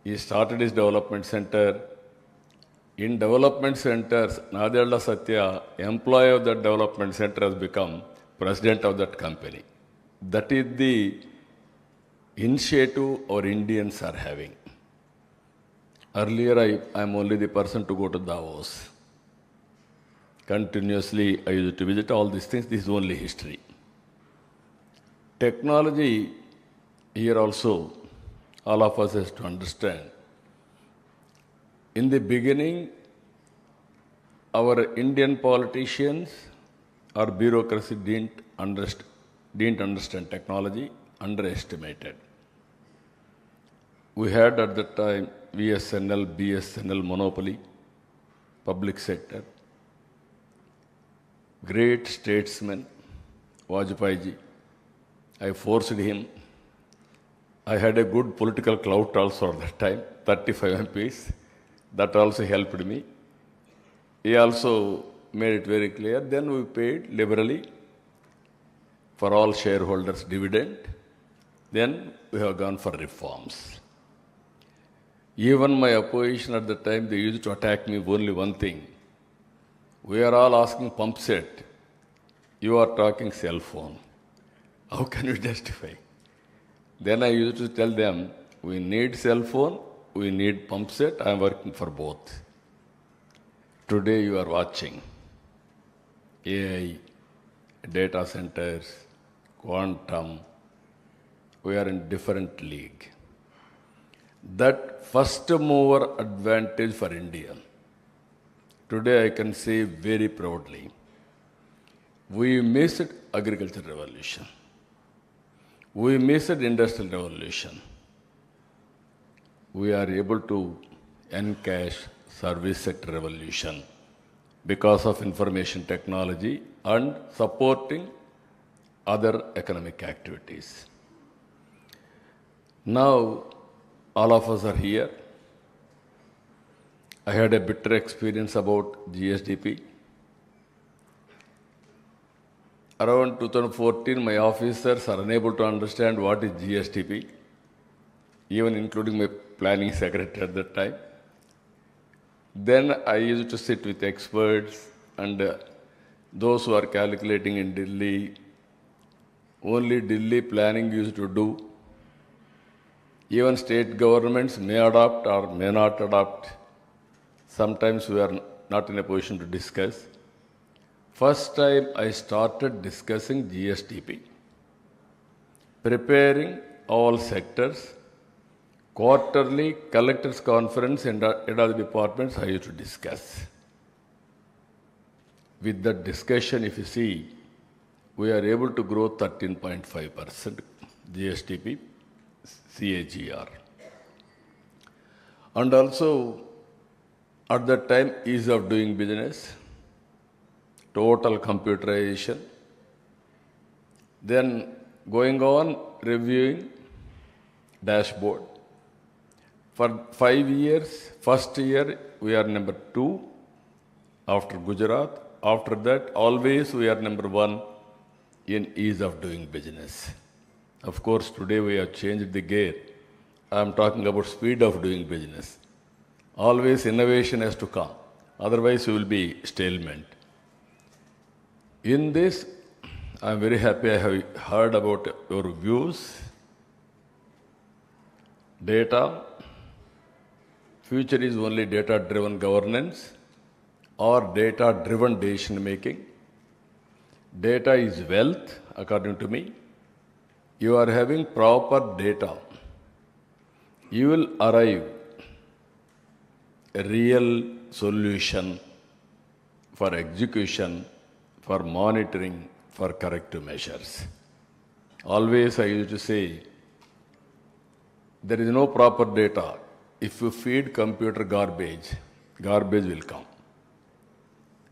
He started his development center. In development centers, Nadella Satya, employee of that development center, has become president of that company. That is the initiative our Indians are having. Earlier, I am only the person to go to Davos. Continuously, I used to visit all these things. This is only history. Technology, here also, all of us has to understand. In the beginning, our Indian politicians or bureaucracy didn't understand technology, underestimated. We had at that time VSNL, BSNL monopoly, public sector. Great statesman, Vajpayee ji. I forced him. I had a good political clout also at that time, 35 MPs. That also helped me. He also made it very clear. Then we paid liberally for all shareholders dividend. Then we have gone for reforms. Even my opposition at the time, they used to attack me only one thing. We are all asking pump set. You are talking cell phone. How can you justify? Then I used to tell them, we need cell phone, we need pump set, I am working for both. Today you are watching AI, data centers, quantum. We are in different league. That first mover advantage for India. Today I can say very proudly, we missed agriculture revolution. We missed industrial revolution. We are able to encash service sector revolution because of information technology and supporting other economic activities. Now, all of us are here. I had a bitter experience about GSDP. Around 2014, my officers are unable to understand what is GSDP, even including my planning secretary at that time. Then I used to sit with experts and those who are calculating in Delhi. Only Delhi planning used to do. Even state governments may adopt or may not adopt. Sometimes we are not in a position to discuss. First time I started discussing GSDP, preparing all sectors, quarterly collectors conference and head of the departments I used to discuss. With that discussion, if you see, we are able to grow 13.5% GSDP CAGR. And also, at that time, ease of doing business, total computerization, then going on reviewing dashboard. For 5 years, first year we are number 2 after Gujarat. After that, always we are number 1 in ease of doing business. Of course, today we have changed the gear. I am talking about speed of doing business. Always innovation has to come. Otherwise, you will be stalemate. In this, I am very happy I have heard about your views. Data. Future is only data-driven governance or data-driven decision-making. Data is wealth, according to me. You are having proper data. You will arrive a real solution for execution, for monitoring, for corrective measures. Always I used to say, there is no proper data. if you feed computer garbage, garbage will come.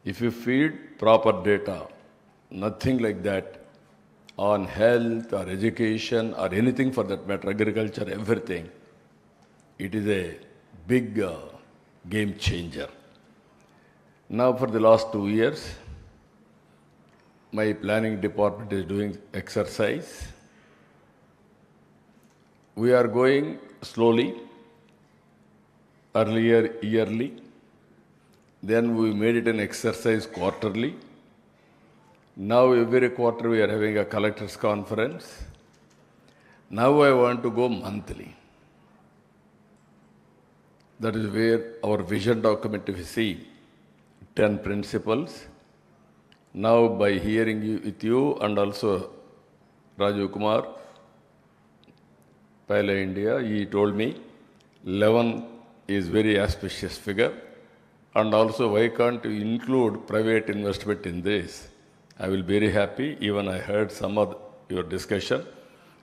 If you feed proper data, nothing like that, on health or education or anything for that matter, agriculture, everything, it is a big game changer. Now for the last 2 years, my planning department is doing exercise. We are going slowly, earlier yearly, then we made it an exercise quarterly. Now every quarter we are having a collectors conference. Now I want to go monthly. That is where our vision document, if you see, 10 principles. Now by hearing you with you and also Rajiv Kumar, Pile India, he told me 11 is very auspicious figure. And also why can't you include private investment in this? I will be very happy. Even I heard some of your discussion.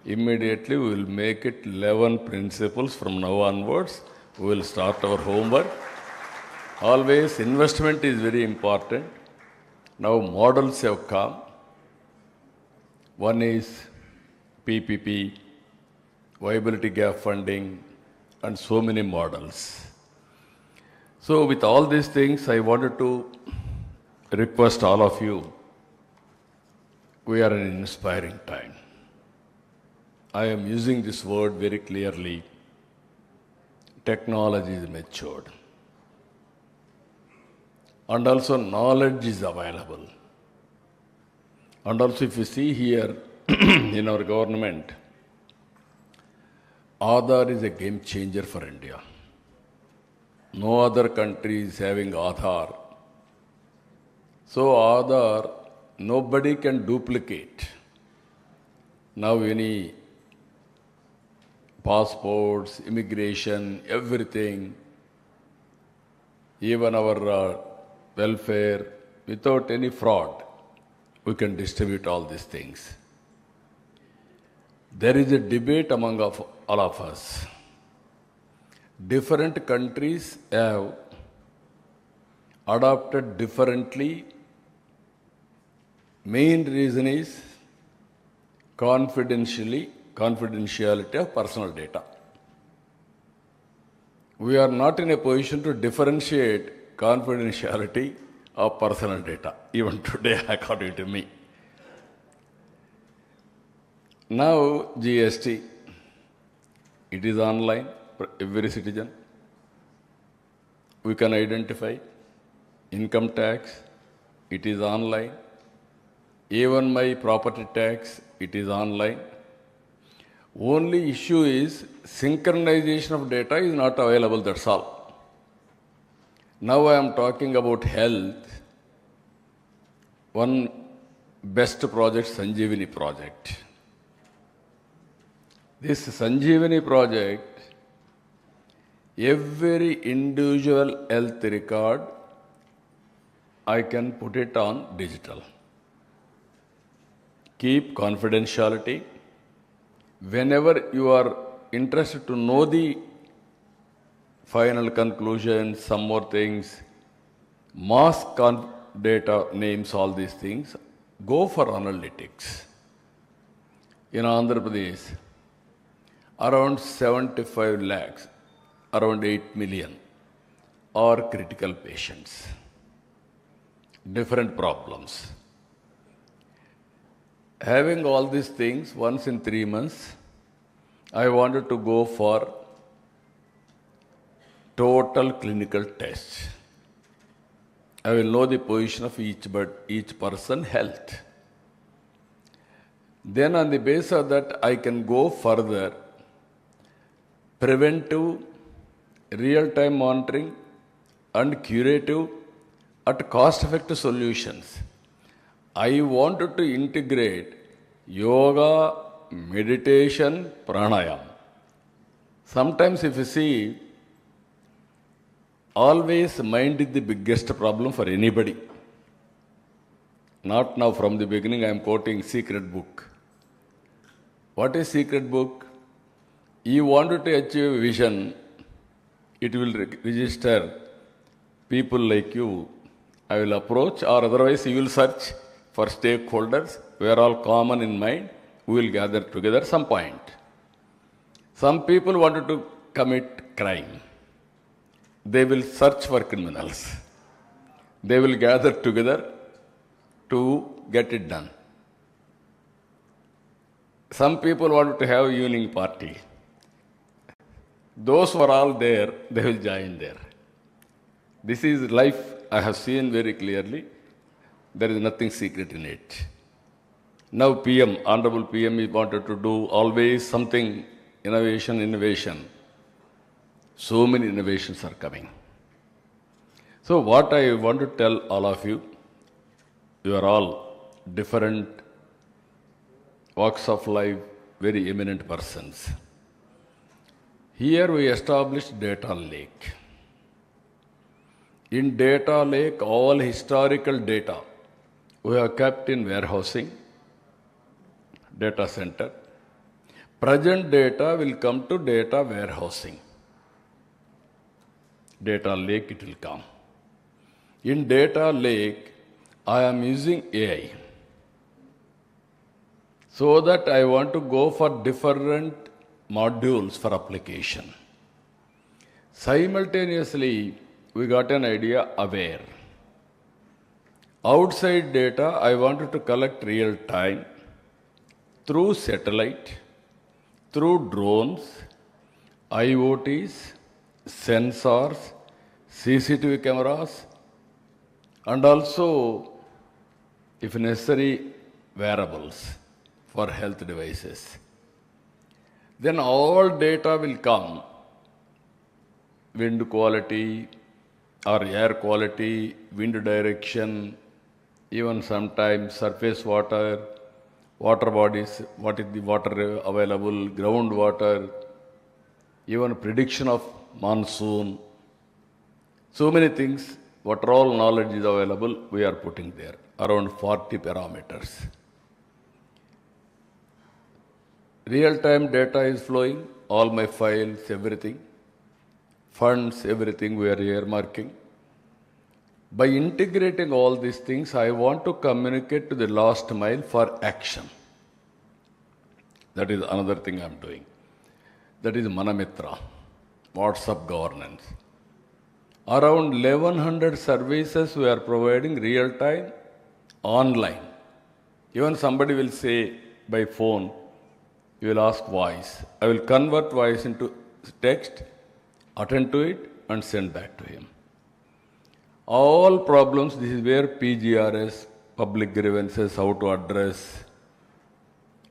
Immediately we will make it 11 principles from now onwards. We will start our homework. Always investment is very important. Now models have come. One is PPP, viability gap funding, and so many models. So with all these things, I wanted to request all of you, we are in an inspiring time. I am using this word very clearly. Technology is matured. And also knowledge is available. And also if you see here in our government, Aadhaar is a game changer for India. No other country is having Aadhaar. So Aadhaar, nobody can duplicate. Now any passports, immigration, everything, even our welfare, without any fraud, we can distribute all these things. There is a debate among all of us. Different countries have adopted differently. Main reason is confidentiality of personal data. We are not in a position to differentiate confidentiality of personal data, even today, according to me. Now, GST, it is online for every citizen. We can identify income tax, it is online. Even my property tax, it is online. Only issue is synchronization of data is not available, that's all. Now I am talking about health. One best project, Sanjeevani project. This Sanjeevani project, every individual health record, I can put it on digital. Keep confidentiality. Whenever you are interested to know the final conclusions, some more things, mass data names, all these things, go for analytics. In Andhra Pradesh, around 75 lakhs, around 8 million are critical patients. Different problems. Having all these things, once in 3 months, I wanted to go for total clinical tests. I will know the position of each person health. Then on the basis of that, I can go further. Preventive, real-time monitoring, and curative at cost-effective solutions. I wanted to integrate yoga, meditation, pranayam. Sometimes if you see, always mind is the biggest problem for anybody. Not now, from the beginning I am quoting secret book. What is secret book? You wanted to achieve a vision, it will register people like you. I will approach, or otherwise you will search for stakeholders. We are all common in mind. We will gather together some point. Some people wanted to commit crime. They will search for criminals. They will gather together to get it done. Some people wanted to have evening party. Those who are all there, they will join there. This is life I have seen very clearly. There is nothing secret in it. Now PM, Honorable PM, he wanted to do always something, innovation. So many innovations are coming. So what I want to tell all of you, you are all different walks of life, very eminent persons. Here we established data lake. In data lake, all historical data we have kept in warehousing, data center. Present data will come to data warehousing. Data lake it will come. In data lake, I am using AI. So that I want to go for different modules for application. Simultaneously, we got an idea aware. Outside data, I wanted to collect real time through satellite, through drones, IoTs, sensors, CCTV cameras, and also, if necessary, wearables for health devices. Then all data will come, wind quality or air quality, wind direction, even sometimes surface water, water bodies, what is the water available, groundwater, even prediction of monsoon. So many things, what all knowledge is available, we are putting there, around 40 parameters. Real-time data is flowing, all my files, everything, funds, everything we are earmarking. By integrating all these things, I want to communicate to the last mile for action. That is another thing I am doing. That is Manamitra, WhatsApp governance. Around 1100 services we are providing real-time, online. Even somebody will say by phone, you will ask voice. I will convert voice into text, attend to it, and send back to him. All problems, this is where PGRS, public grievances, how to address,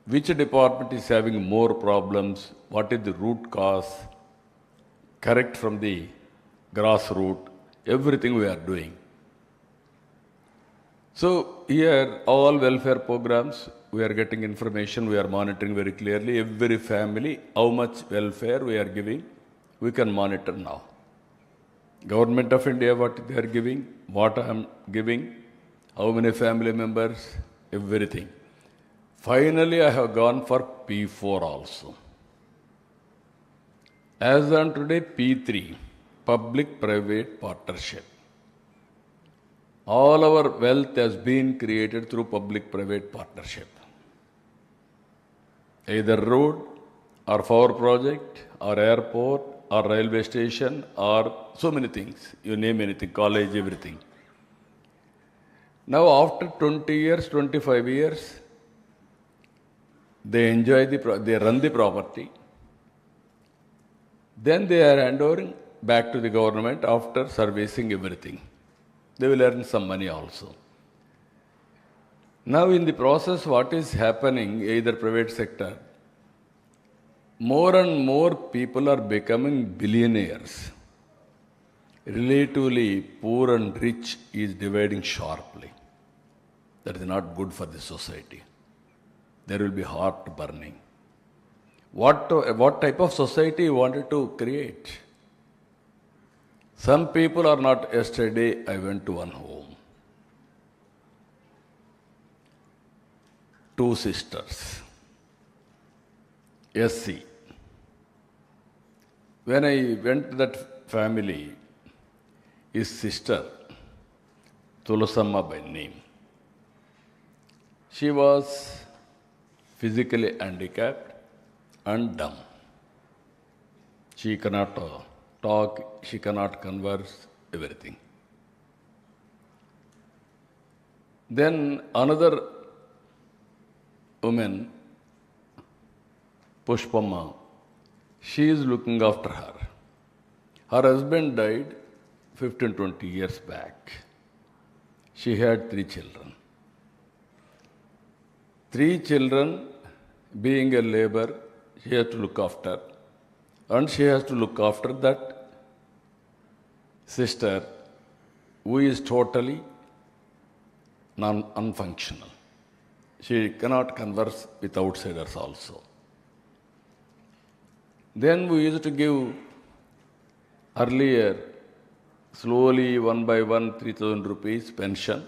which department is having more problems, what is the root cause, correct from the grassroots, everything we are doing. So here, all welfare programs, we are getting information, we are monitoring very clearly. Every family, how much welfare we are giving, we can monitor now. Government of India, what they are giving, what I am giving, how many family members, everything. Finally, I have gone for P4 also. As on today, P3, public-private partnership. All our wealth has been created through public-private partnership. Either road, or power project, or airport, or railway station, or so many things. You name anything, college, everything. Now after 20 years, 25 years, they enjoy they run the property. Then they are handovering back to the government after servicing everything. They will earn some money also. Now in the process, what is happening, either private sector, more and more people are becoming billionaires. Relatively, poor and rich is dividing sharply. That is not good for the society. There will be heart burning. What type of society you wanted to create? Some people are not. Yesterday, I went to one home. Two sisters. SC. When I went to that family, his sister, Tulasamma by name. She was physically handicapped and dumb. She cannot talk, she cannot converse, everything. Then another woman, Pushpamma, she is looking after her. Her husband died 15-20 years back. She had 3 children. 3 children, being a labor, she has to look after. And she has to look after that sister who is totally unfunctional. She cannot converse with outsiders also. Then we used to give earlier, slowly, one by one, 3,000 rupees pension.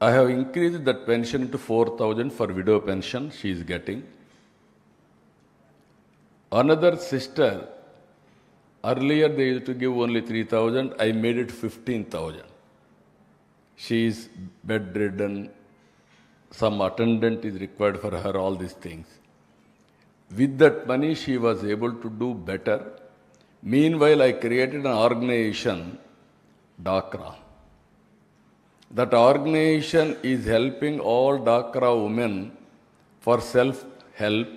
I have increased that pension to 4,000 for widow pension she is getting. Another sister, earlier they used to give only 3,000, I made it 15,000. She is bedridden, some attendant is required for her, all these things. With that money, she was able to do better. Meanwhile, I created an organization, Dakra. That organization is helping all Dakra women for self-help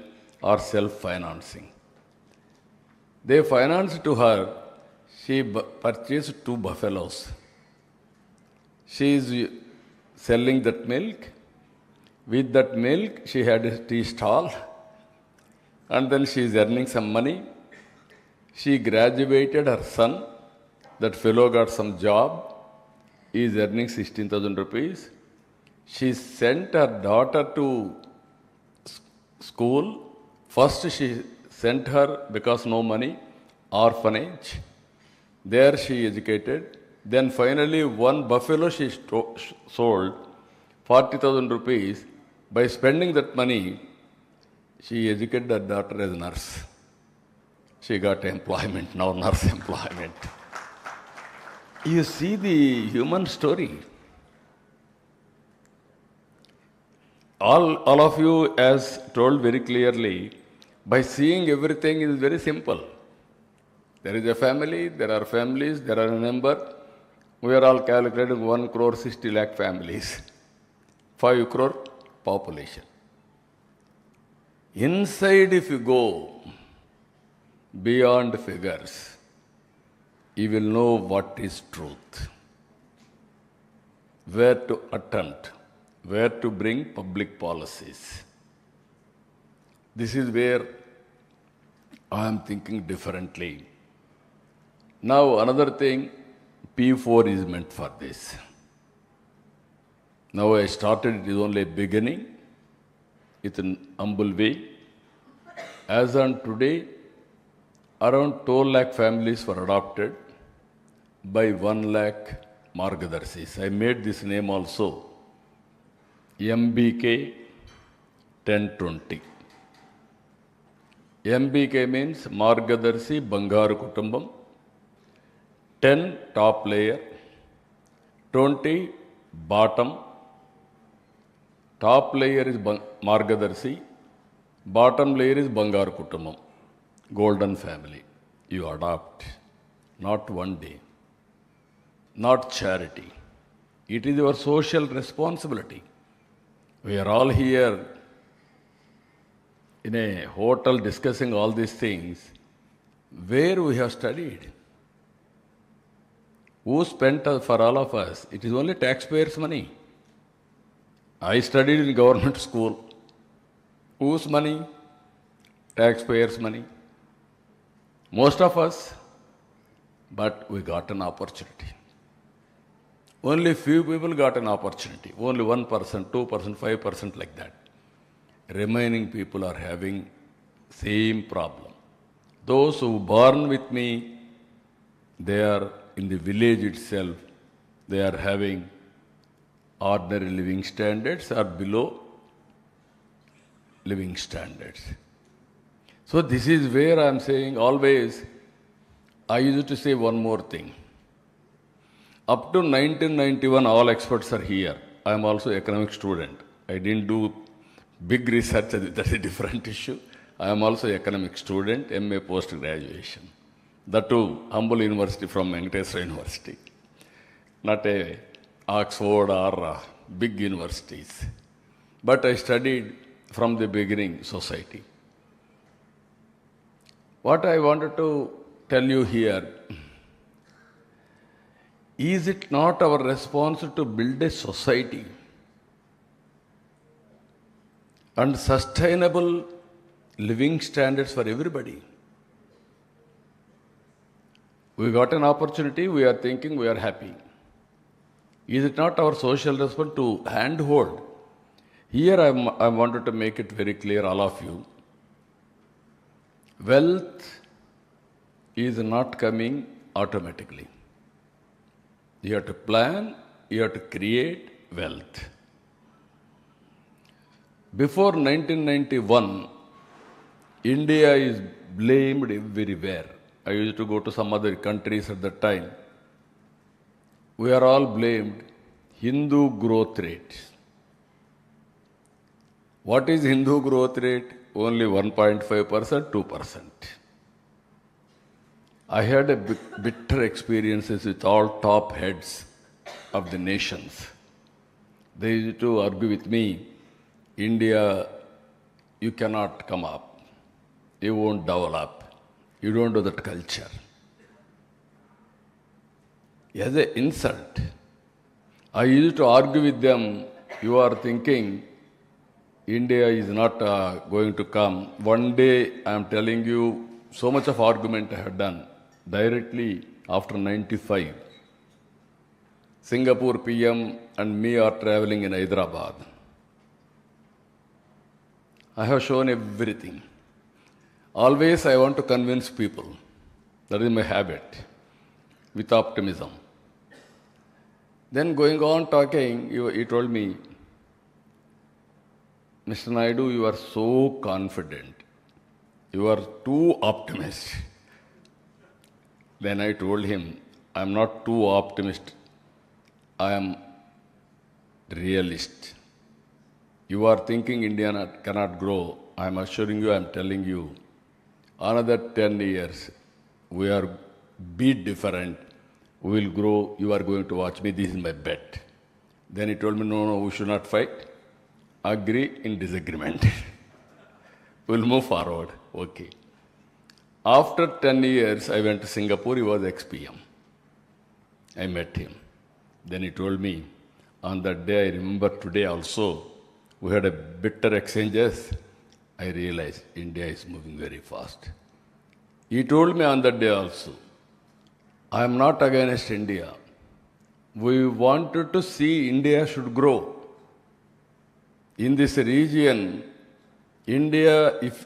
or self-financing. They financed to her, she purchased 2 buffaloes. She is selling that milk. With that milk, she had a tea stall. And then she is earning some money. She graduated her son. That fellow got some job. He is earning 16,000 rupees. She sent her daughter to school. First she sent her, because no money, orphanage. There she educated. Then finally 1 buffalo she sold, 40,000 rupees. By spending that money, she educated her daughter as a nurse. She got employment, now nurse employment. You see the human story. All of you, as told very clearly, by seeing everything is very simple. There is a family, there are families, there are a number. We are all calculating 1 crore 60 lakh families, 5 crore population. Inside, if you go beyond figures, you will know what is truth, where to attempt, where to bring public policies. This is where I am thinking differently. Now, another thing, P4 is meant for this. Now I started, it is only a beginning. It's an humble way. As on today, around 12 lakh families were adopted by 1 lakh Margadarsis. I made this name also, MBK 1020. MBK means Margadarsi Bangaru Kutumbam, 10 top layer, 20 bottom. Top layer is Margadarsi, bottom layer is Bangaru Kutumbam, golden family. You adopt, not one day, not charity. It is your social responsibility. We are all here in a hotel discussing all these things. Where we have studied? Who spent for all of us? It is only taxpayers' money. I studied in government school. Whose money? Taxpayers' money. Most of us, but we got an opportunity. Only few people got an opportunity. Only 1%, 2%, 5% like that. Remaining people are having same problem. Those who born with me, they are in the village itself, they are having ordinary living standards or below living standards. So this is where I am saying always, I used to say one more thing. Up to 1991, all experts are here. I am also economic student. I didn't do big research, that's a different issue. I am also economic student, MA post-graduation. That too, humble university from Venkateswara University. Not a Oxford or big universities. But I studied from the beginning society. What I wanted to tell you here, is it not our responsibility to build a society and sustainable living standards for everybody? We got an opportunity, we are thinking, we are happy. Is it not our social responsibility to handhold? Here I wanted to make it very clear, all of you. Wealth is not coming automatically. You have to plan, you have to create wealth. Before 1991, India is blamed everywhere. I used to go to some other countries at that time. We are all blamed Hindu growth rate. What is Hindu growth rate? Only 1.5%, 2%. I had a bitter experiences with all top heads of the nations. They used to argue with me, India, you cannot come up. You won't develop. You don't do that culture. As an insult, I used to argue with them, you are thinking India is not going to come. One day, I am telling you, so much of argument I have done directly after 95. Singapore PM and me are traveling in Hyderabad. I have shown everything. Always I want to convince people. That is my habit, with optimism. Then going on talking, he told me, Mr. Naidu, you are so confident. You are too optimistic. Then I told him, I am not too optimistic. I am realist. You are thinking India cannot grow. I am assuring you, I am telling you, another 10 years, we are be different. We will grow. You are going to watch me. This is my bet. Then he told me, no, we should not fight. Agree in disagreement. We'll move forward. Okay. After 10 years, I went to Singapore. He was ex-PM. I met him. Then he told me, on that day, I remember today also, we had a bitter exchanges. I realized India is moving very fast. He told me on that day also, I am not against India. We wanted to see India should grow. In this region, India, if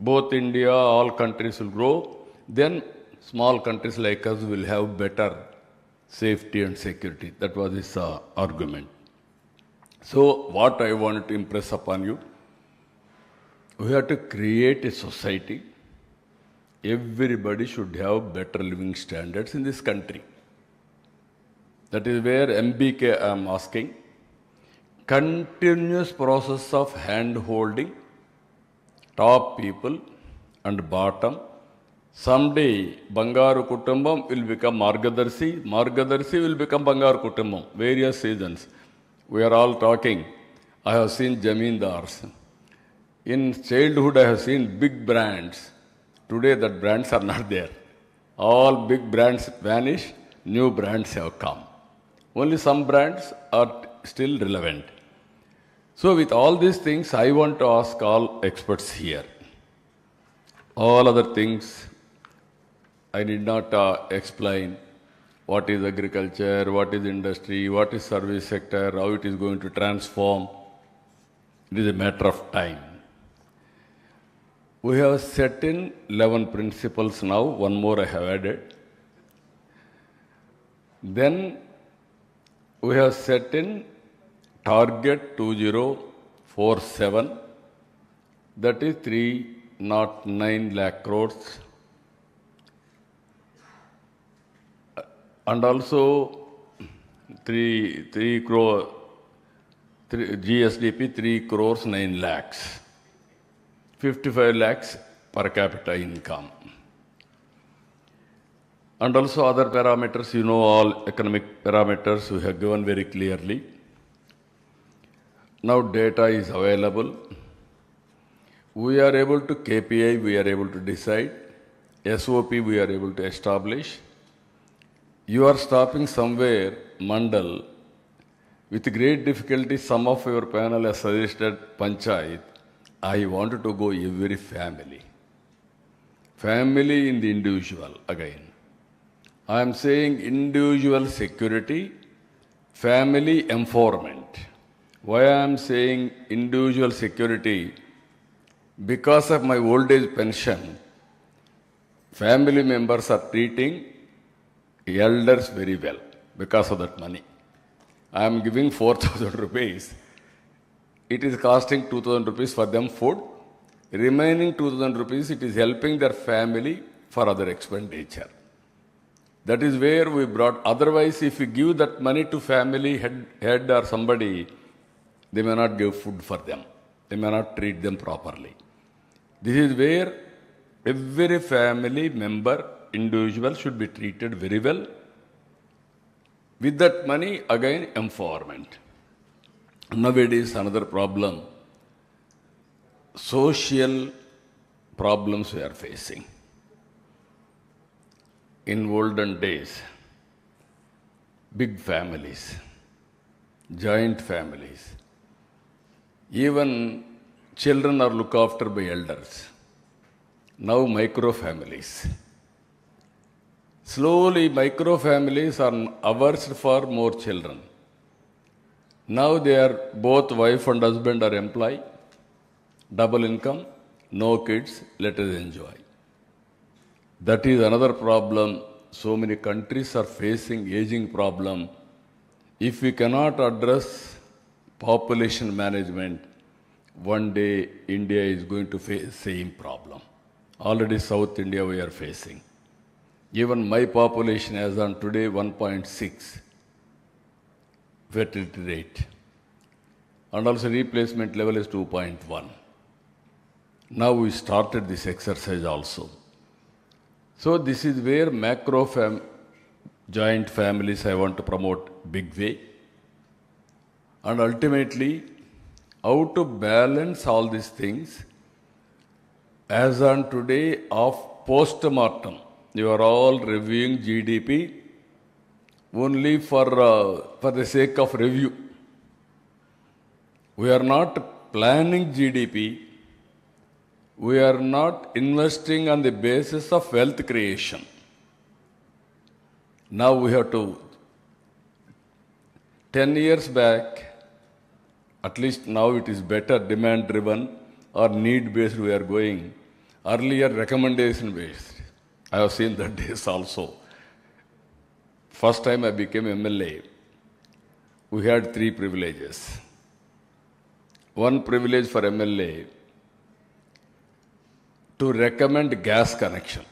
both India, all countries will grow, then small countries like us will have better safety and security. That was his argument. So what I wanted to impress upon you, we have to create a society. Everybody should have better living standards in this country. That is where MBK I am asking. Continuous process of hand-holding, top people and bottom. Someday, Bangaru Kutumbam will become Margadarsi. Margadarsi will become Bangaru Kutumbam. Various seasons. We are all talking. I have seen Jamindars. In childhood, I have seen big brands. Today, that brands are not there. All big brands vanish. New brands have come. Only some brands are still relevant. So with all these things, I want to ask all experts here. All other things, I need not explain what is agriculture, what is industry, what is service sector, how it is going to transform. It is a matter of time. We have set in 11 principles now, one more I have added. Then we have set in target 2047, that is 3 not 9 lakh crores. And also 3 crore, GSDP 3 crores 9 lakhs, 55 lakhs per capita income. And also other parameters, you know, all economic parameters we have given very clearly. Now data is available. We are able to KPI, we are able to decide. SOP, we are able to establish. You are stopping somewhere, Mandal. With great difficulty, some of your panel has suggested Panchayat. I wanted to go every family. Family in the individual again. I am saying individual security, family empowerment. Why I am saying individual security? Because of my old age pension, family members are treating elders very well because of that money. I am giving 4,000 rupees. It is costing 2,000 rupees for them food. Remaining 2,000 rupees, it is helping their family for other expenditure. That is where we brought. Otherwise, if you give that money to family head or somebody, they may not give food for them. They may not treat them properly. This is where every family member, individual should be treated very well. With that money, again, empowerment. Nowadays, another problem, social problems we are facing. In olden days, big families, joint families, even children are looked after by elders. Now micro families. Slowly micro families are averse for more children. Now they are both wife and husband are employed, double income, no kids, let us enjoy. That is another problem. So many countries are facing aging problem. If we cannot address population management, one day India is going to face same problem. Already South India we are facing. Even my population as on today 1.6 fertility rate. And also replacement level is 2.1. Now we started this exercise also. So this is where joint families I want to promote big way. And ultimately, how to balance all these things. As on today of post-mortem, you are all reviewing GDP only for the sake of review. We are not planning GDP. We are not investing on the basis of wealth creation. Now we have to, 10 years back, at least now it is better demand driven or need based we are going. Earlier recommendation based. I have seen that days also. First time I became MLA, we had 3 privileges. One privilege for MLA, to recommend gas connection.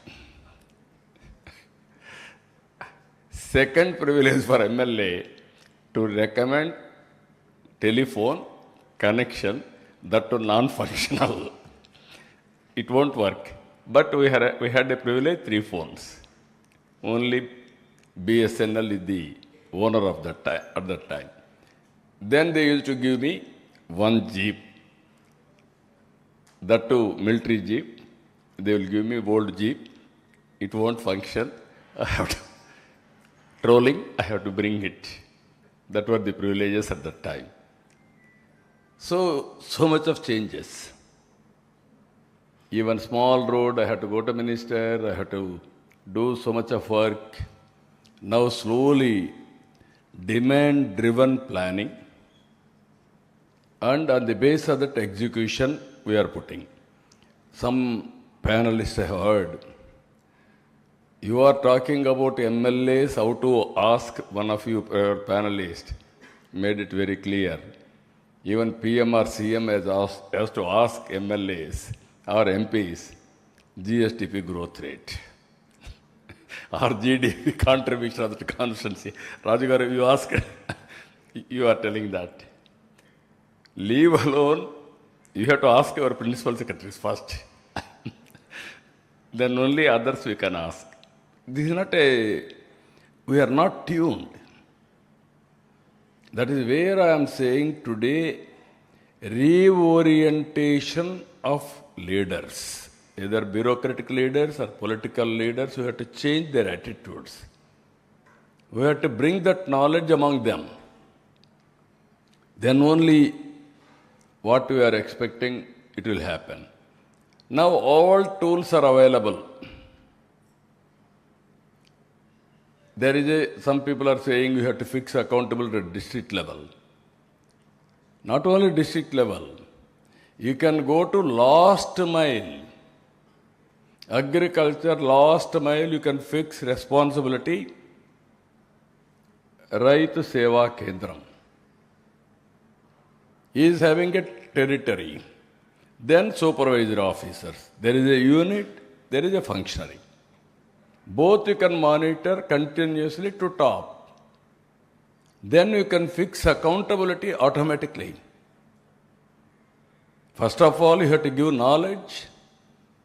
Second privilege for MLA, to recommend telephone connection, that to non-functional. It won't work. But we had a privilege, 3 phones. Only BSNL is the owner of that time, at that time. Then they used to give me 1 jeep. That too, military jeep. They will give me old jeep. It won't function. I have to, trolling, I have to bring it. That were the privileges at that time. So much of changes. Even small road, I had to go to minister, I had to do so much of work. Now slowly, demand-driven planning, and on the basis of that execution, we are putting. Some panelists have heard, you are talking about MLAs, how to ask. One of you panelists made it very clear. Even PM or CM has to ask MLAs our MPs, GSTP growth rate or GDP contribution of the constituency. Rajagaru, you ask, you are telling that. Leave alone, you have to ask your principal secretaries first. Then only others we can ask. This is not we are not tuned. That is where I am saying today, reorientation of leaders, either bureaucratic leaders or political leaders, we have to change their attitudes. We have to bring that knowledge among them. Then only what we are expecting, it will happen. Now all tools are available. There is some people are saying you have to fix accountability at district level. Not only district level, you can go to last mile. Agriculture, last mile, you can fix responsibility. Raitu Seva Kendram. He is having a territory. Then supervisory officers. There is a unit, there is a functionary. Both you can monitor continuously to top. Then you can fix accountability automatically. First of all, you have to give knowledge.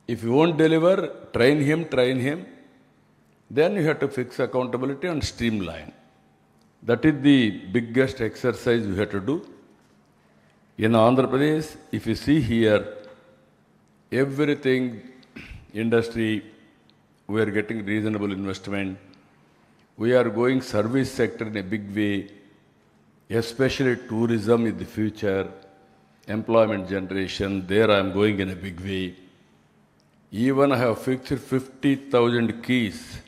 If you won't deliver, train him. Then you have to fix accountability and streamline. That is the biggest exercise we have to do. In Andhra Pradesh, if you see here, everything, industry, we are getting reasonable investment. We are going service sector in a big way, especially tourism in the future, employment generation, there I am going in a big way. Even I have fixed 50,000 keys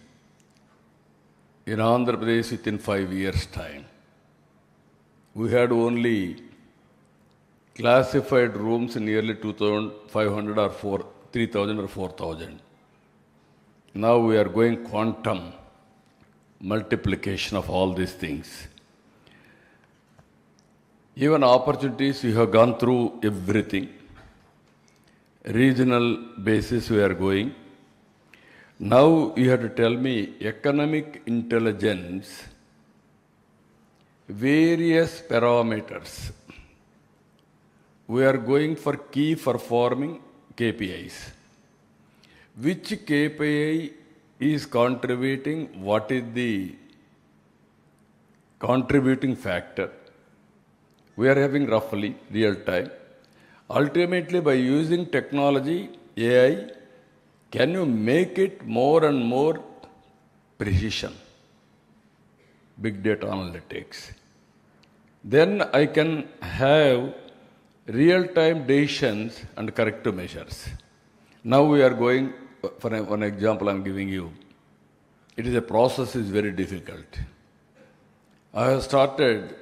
in Andhra Pradesh within 5 years' time. We had only classified rooms nearly 2,500 or 3,000 or 4,000. Now we are going quantum multiplication of all these things. Even opportunities, we have gone through everything. Regional basis we are going. Now you have to tell me economic intelligence, various parameters. We are going for key performing KPIs. Which KPI is contributing, what is the contributing factor? We are having roughly real time. Ultimately, by using technology, AI, can you make it more and more precision? Big data analytics. Then I can have real-time decisions and corrective measures. Now we are going, for one example I am giving you. It is a process is very difficult. I have started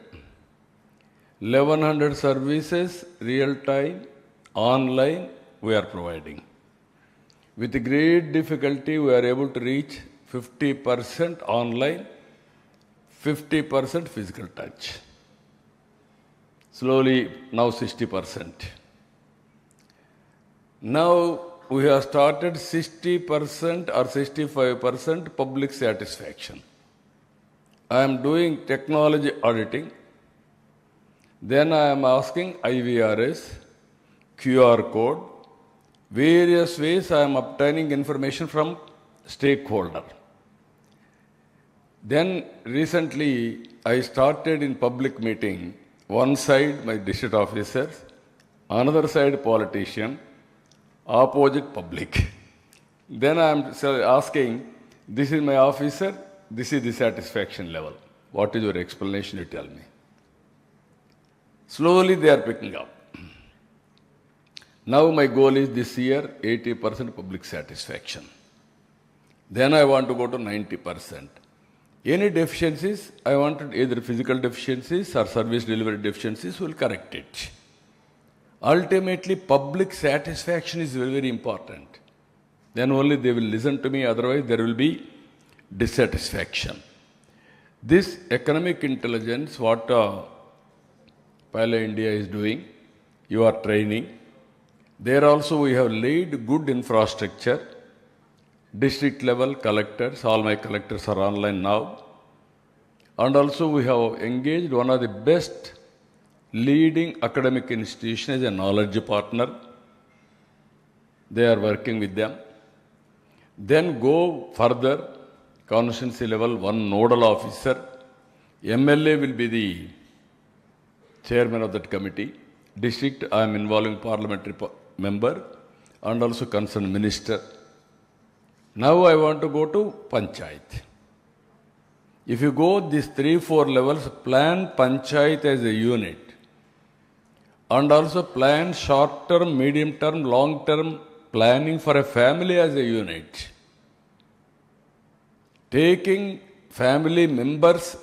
1100 services, real-time, online, we are providing. With great difficulty, we are able to reach 50% online, 50% physical touch. Slowly, now 60%. Now, we have started 60% or 65% public satisfaction. I am doing technology auditing. Then I am asking IVRS, QR code, various ways I am obtaining information from stakeholder. Then recently I started in public meeting, one side my district officers, another side politician, opposite public. Then I am asking, this is my officer, this is the satisfaction level. What is your explanation, you tell me. Slowly they are picking up. Now my goal is this year 80% public satisfaction. Then I want to go to 90%. Any deficiencies, I want to either physical deficiencies or service delivery deficiencies, will correct it. Ultimately, public satisfaction is very, very important. Then only they will listen to me, otherwise there will be dissatisfaction. This economic intelligence, what Pilot India is doing, you are training. There also we have laid good infrastructure. District level collectors, all my collectors are online now. And also we have engaged one of the best leading academic institutions as a knowledge partner. They are working with them. Then go further, constituency level, one nodal officer. MLA will be the chairman of that committee. District, I am involving parliamentary member and also concerned minister. Now I want to go to Panchayat. If you go these 3-4 levels, plan Panchayat as a unit and also plan short-term, medium-term, long-term planning for a family as a unit. Taking family members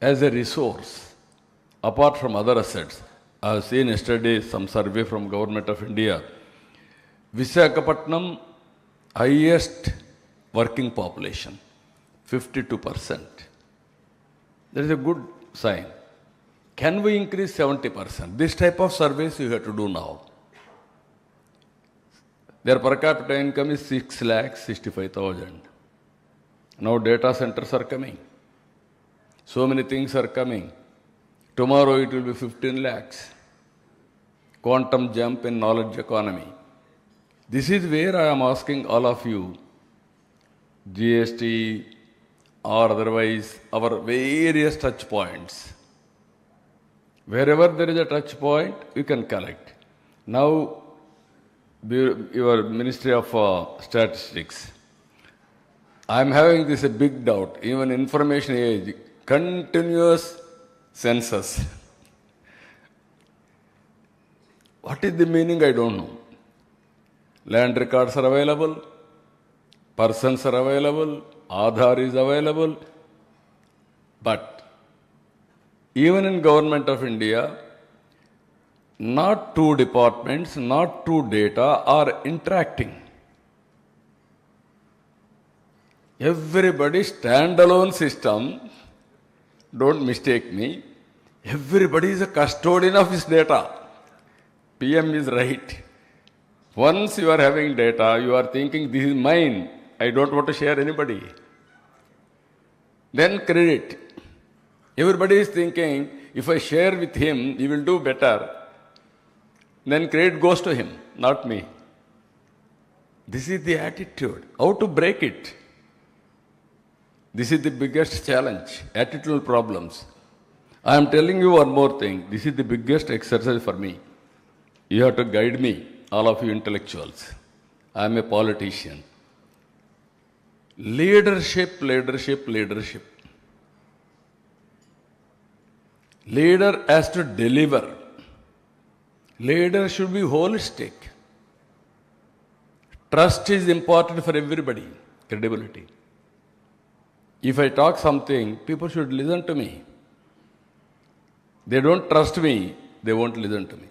as a resource apart from other assets. I have seen yesterday some survey from Government of India. Visakhapatnam, highest working population, 52%. That is a good sign. Can we increase 70%? This type of surveys you have to do now. Their per capita income is 6,65,000. Now data centers are coming. So many things are coming. Tomorrow it will be 15 lakhs. Quantum jump in knowledge economy. This is where I am asking all of you, GST or otherwise, our various touch points. Wherever there is a touch point, you can collect. Now, your Ministry of Statistics, I am having this a big doubt. Even information age, continuous census. What is the meaning? I don't know. Land records are available, persons are available, Aadhaar is available, but even in Government of India, not two departments, not two data are interacting. Everybody standalone system, don't mistake me, everybody is a custodian of his data. PM is right. Once you are having data, you are thinking, this is mine, I don't want to share anybody. Then credit. Everybody is thinking, if I share with him, he will do better. Then credit goes to him, not me. This is the attitude. How to break it? This is the biggest challenge, attitudinal problems. I am telling you one more thing. This is the biggest exercise for me. You have to guide me, all of you intellectuals. I am a politician. Leadership, leadership, leadership. Leader has to deliver. Leader should be holistic. Trust is important for everybody. Credibility. If I talk something, people should listen to me. They don't trust me, they won't listen to me.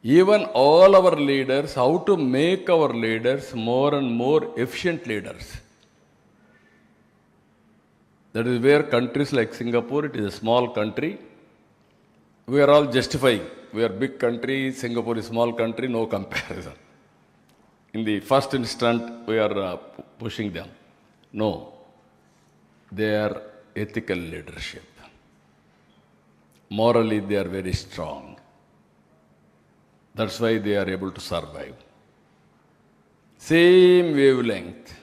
Even all our leaders, how to make our leaders more and more efficient leaders. That is where countries like Singapore, it is a small country. We are all justifying. We are big country, Singapore is small country, no comparison. In the first instant, we are pushing them. No, they are ethical leadership. Morally, they are very strong. That's why they are able to survive. Same wavelength.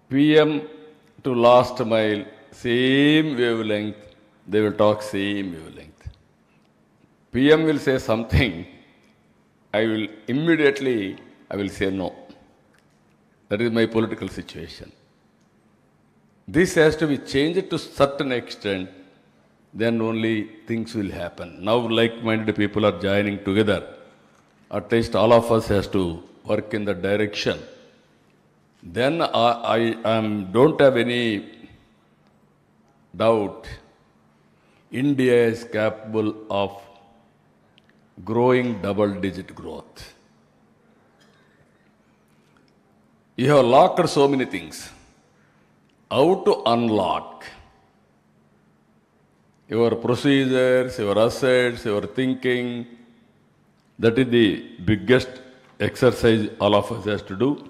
PM to last mile, same wavelength. They will talk same wavelength. PM will say something, I will say no. That is my political situation. This has to be changed to certain extent, then only things will happen. Now like-minded people are joining together. At least all of us has to work in that direction. Then I don't have any doubt. India is capable of growing double-digit growth. You have locked so many things. How to unlock your procedures, your assets, your thinking, That is the biggest exercise all of us has to do.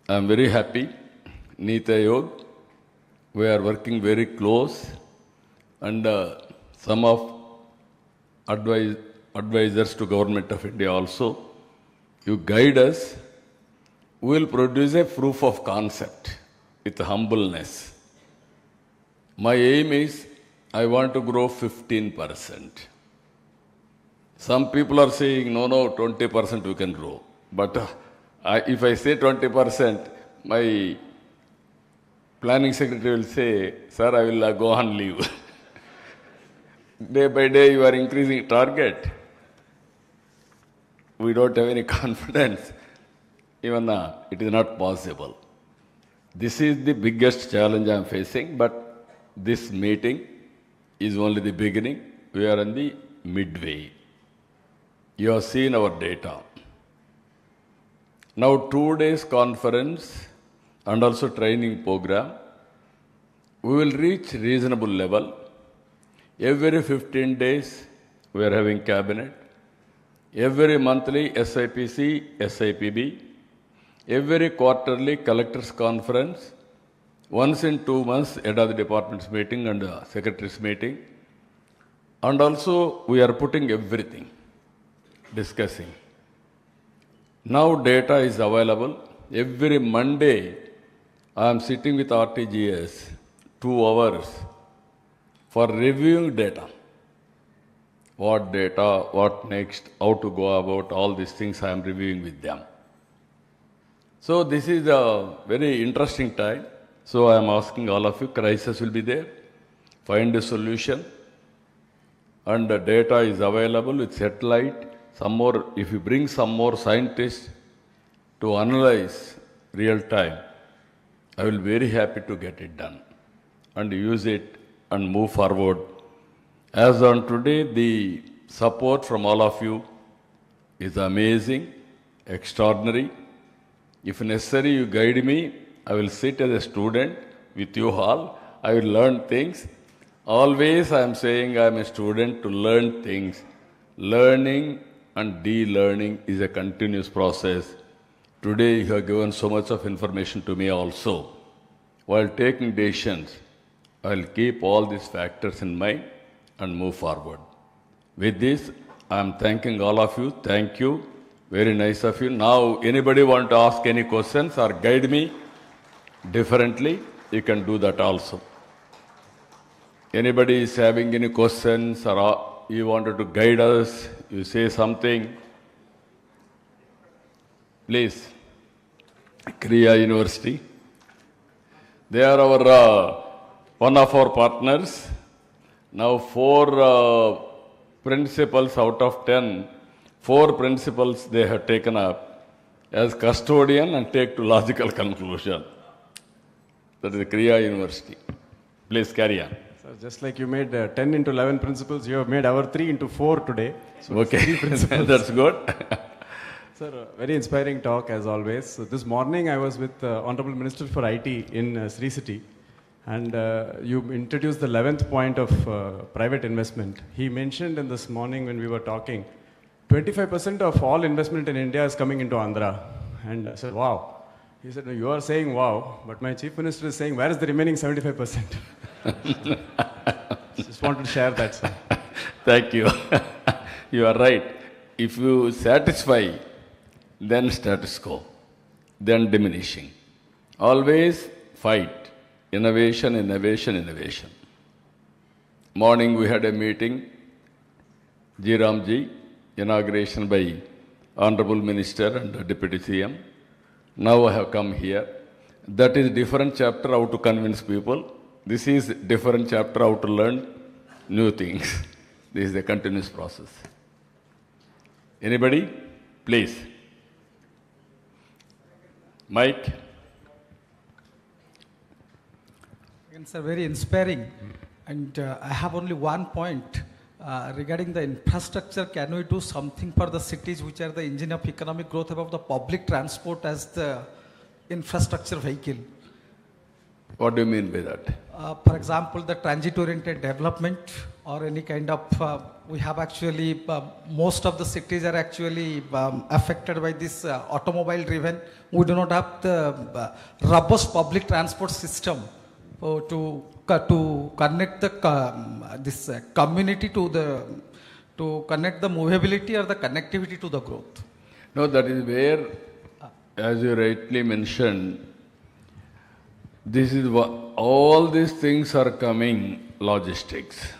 I am very happy. Niti Aayog, we are working very close, and some of advisors to Government of India also. You guide us. We will produce a proof of concept with humbleness. My aim is I want to grow 15%. Some people are saying, no, 20% we can grow. But if I say 20%, my planning secretary will say, sir, I will go on leave. Day by day you are increasing target. We don't have any confidence. Even it is not possible. This is the biggest challenge I am facing, but this meeting is only the beginning. We are in the midway. You have seen our data. Now 2 days conference and also training program, we will reach reasonable level. Every 15 days we are having cabinet. Every monthly SIPC, SIPB. Every quarterly collectors conference. Once in 2 months head of the department's meeting and secretary's meeting. And also we are putting everything, discussing. Now data is available. Every Monday I am sitting with RTGS 2 hours for reviewing data. What data, what next, how to go about, all these things I am reviewing with them. So this is a very interesting time. So I am asking all of you, crisis will be there. Find a solution. And the data is available with satellite. Some more, if you bring some more scientists to analyze real time, I will be very happy to get it done and use it and move forward. As on today, the support from all of you is amazing, extraordinary. If necessary, you guide me. I will sit as a student with you all. I will learn things. Always I am saying I am a student to learn things. Learning and de-learning is a continuous process. Today you have given so much of information to me also. While taking decisions, I will keep all these factors in mind and move forward. With this, I am thanking all of you. Thank you. Very nice of you. Now, anybody want to ask any questions or guide me differently, you can do that also. Anybody is having any questions or you wanted to guide us, you say something, please. Kriya University. They are our one of our partners. Now 4 principals out of 10, 4 principals they have taken up as custodian and take to logical conclusion. That is Kriya University. Please carry on. Sir, just like you made 10 into 11 principles, you have made our 3 into 4 today. So okay, that's good. Sir, very inspiring talk as always. So this morning I was with Honorable Minister for IT in Sri City, and you introduced the 11th point of private investment. He mentioned in this morning when we were talking, 25% of all investment in India is coming into Andhra. And I said, wow. He said, no, you are saying wow, but my Chief Minister is saying, where is the remaining 75%? Just wanted to share that, sir. Thank you. You are right. If you satisfy, then status quo, then diminishing. Always fight. Innovation, innovation, innovation. Morning we had a meeting, G. Ramji, inauguration by Honorable Minister and Deputy CM. Now I have come here. That is different chapter how to convince people. This is different chapter how to learn new things. This is a continuous process. Anybody? Please. Mike. Sir, very inspiring. And I have only one point regarding the infrastructure. Can we do something for the cities which are the engine of economic growth above the public transport as the infrastructure vehicle? What do you mean by that? For example, the transit-oriented development or any kind of, we have actually, most of the cities are actually affected by this automobile-driven. We do not have the robust public transport system to connect the this community to connect the movability or the connectivity to the growth. No, that is where, as you rightly mentioned, this is what all these things are coming logistics.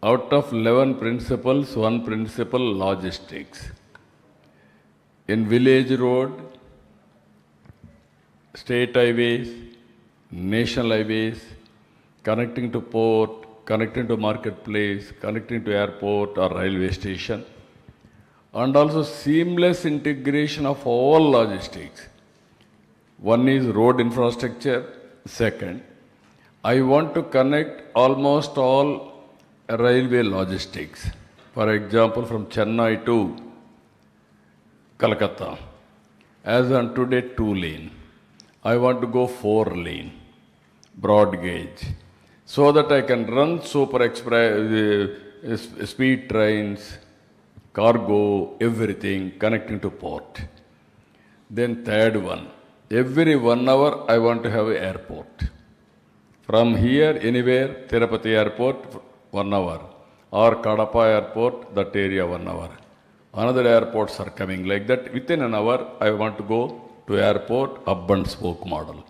Out of 11 principles, one principle logistics. In village road, state highways, national highways, connecting to port, connecting to marketplace, connecting to airport or railway station, and also seamless integration of all logistics. One is road infrastructure. Second, I want to connect almost all railway logistics. For example, from Chennai to Calcutta. As on today, 2-lane. I want to go 4-lane, broad gauge, so that I can run super express, speed trains, cargo, everything connecting to port. Then third one, every 1 hour I want to have an airport. From here, anywhere, Tirupati airport, 1 hour. Or Kadapa airport, that area 1 hour. Another airports are coming like that. Within an hour, I want to go to airport, hub and spoke model.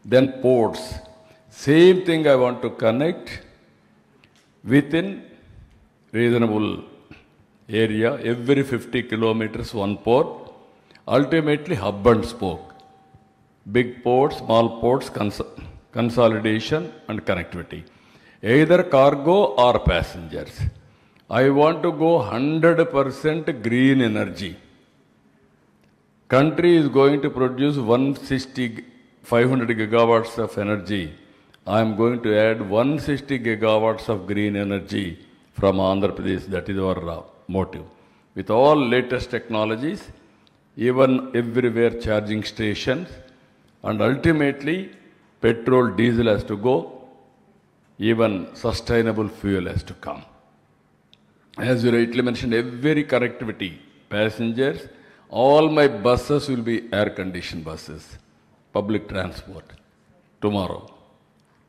Then ports. Same thing I want to connect within reasonable area. Every 50 kilometers, one port. Ultimately, hub and spoke. Big ports, small ports, consolidation and connectivity. Either cargo or passengers. I want to go 100% green energy. Country is going to produce 500 gigawatts of energy. I am going to add 160 gigawatts of green energy from Andhra Pradesh. That is our motive. With all latest technologies, even everywhere charging stations, and ultimately petrol, diesel has to go, even sustainable fuel has to come. As you rightly mentioned, every connectivity, passengers, all my buses will be air-conditioned buses, public transport, tomorrow.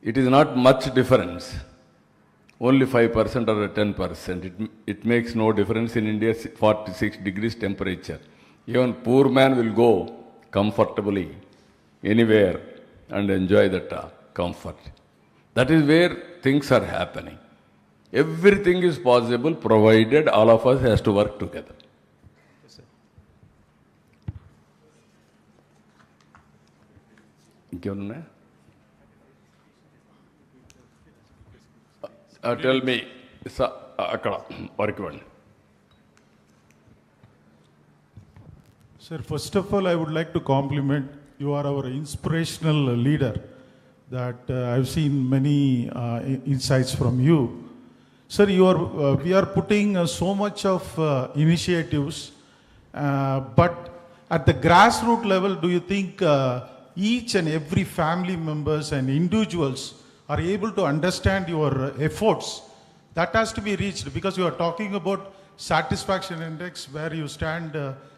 It is not much difference, only 5% or 10%. It makes no difference in India, 46 degrees temperature. Even poor man will go comfortably anywhere and enjoy that comfort. That is where things are happening. Everything is possible provided all of us has to work together. Tell me, Sir, first of all, I would like to compliment you are our inspirational leader that I've seen many insights from you. Sir, we are putting so much of initiatives, but at the grassroots level, do you think each and every family members and individuals are able to understand your efforts? That has to be reached, because you are talking about satisfaction index where you stand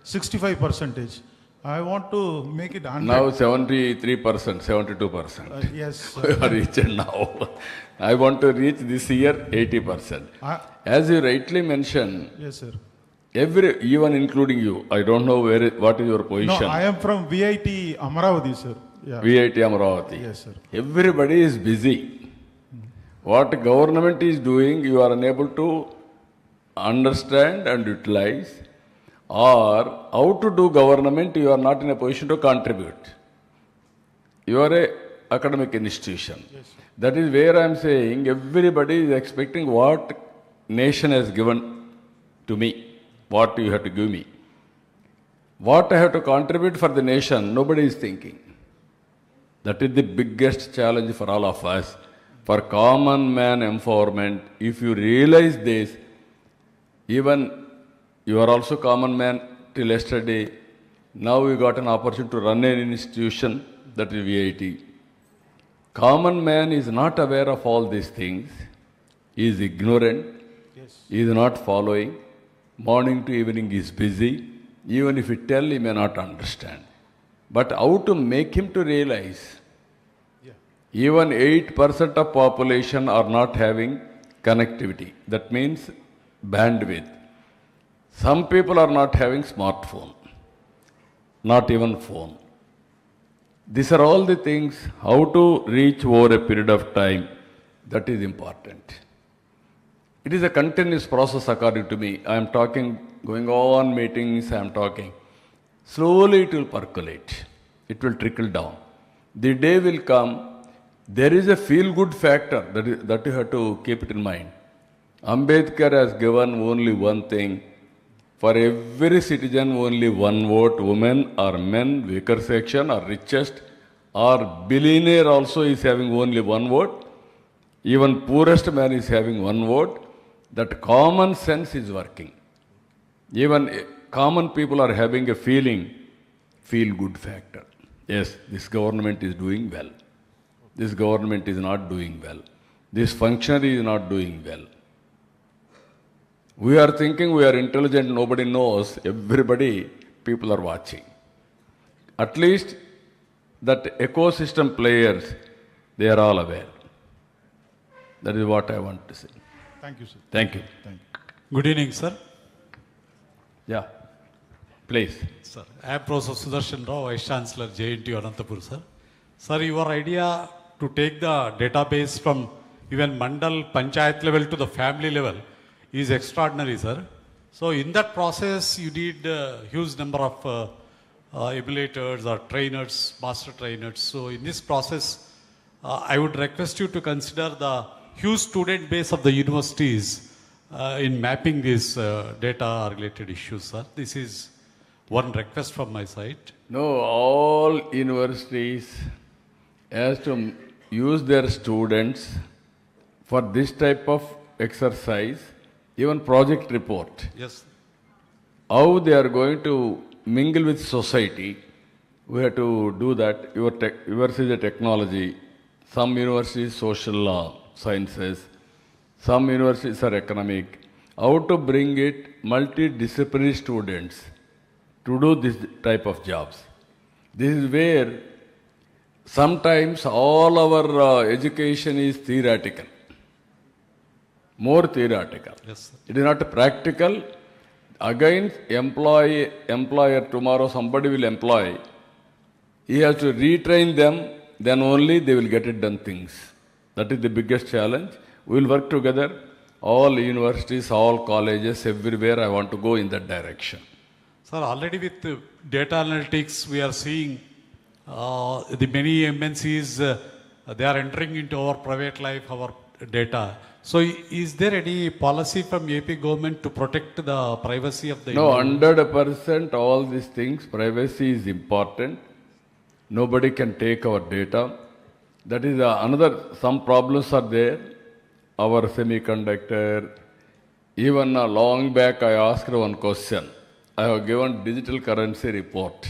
65%. I want to make it 100. Now 73%, 72%. Yes. We are reaching now. I want to reach this year 80%. As you rightly mentioned, yes, sir. Even including you, I don't know what is your position. No, I am from VIT Amaravati, sir. Yeah. VIT Amaravati. Yes, sir. Everybody is busy. What government is doing, you are unable to understand and utilize, or how to do government, you are not in a position to contribute. You are an academic institution. Yes, that is where I am saying everybody is expecting what nation has given to me, what you have to give me. What I have to contribute for the nation, nobody is thinking. That is the biggest challenge for all of us. For common man empowerment, if you realize this, even you are also common man till yesterday. Now you got an opportunity to run an institution, that is VIT. Common man is not aware of all these things. He is ignorant. Yes. He is not following. Morning to evening he is busy. Even if you tell, he may not understand. But how to make him to realize? Yeah. Even 8% of population are not having connectivity. That means bandwidth. Some people are not having smartphone, not even phone. These are all the things, how to reach over a period of time, that is important. It is a continuous process according to me. I am talking, going on meetings, I am talking. Slowly it will percolate. It will trickle down. The day will come, there is a feel-good factor that you have to keep it in mind. Ambedkar has given only one thing. For every citizen, only one vote. Women or men, weaker section or richest or billionaire also is having only one vote. Even poorest man is having one vote. That common sense is working. Even common people are having a feel-good factor. Yes, this government is doing well. This government is not doing well. This functionary is not doing well. We are thinking we are intelligent, nobody knows, everybody, people are watching. At least that ecosystem players, they are all aware. That is what I want to say. Thank you, sir. Thank you. Thank you. Good evening, sir. Yeah, please. Sir, I am Professor Sudarshan Rao, Vice Chancellor, JNT Anantapur, sir. Sir, your idea to take the database from even Mandal, Panchayat level to the family level is extraordinary, sir. So in that process, you need a huge number of emulators or trainers, master trainers. So in this process, I would request you to consider the huge student base of the universities in mapping these data related issues, sir. This is one request from my side. No, all universities has to use their students for this type of exercise, even project report. Yes. How they are going to mingle with society, we have to do that. Yours is a technology, some universities social sciences, some universities are economic. How to bring it multidisciplinary students to do this type of jobs. This is where sometimes all our education is theoretical, more theoretical. Yes, sir. It is not practical. Again, employer, tomorrow somebody will employ. He has to retrain them, then only they will get it done things. That is the biggest challenge. We will work together, all universities, all colleges, everywhere. I want to go in that direction. Sir, already with data analytics, we are seeing the many MNCs, they are entering into our private life, our data. So is there any policy from AP government to protect the privacy of the... No, 100% all these things, privacy is important. Nobody can take our data. That is some problems are there. Our semiconductor, even long back I asked one question. I have given digital currency report.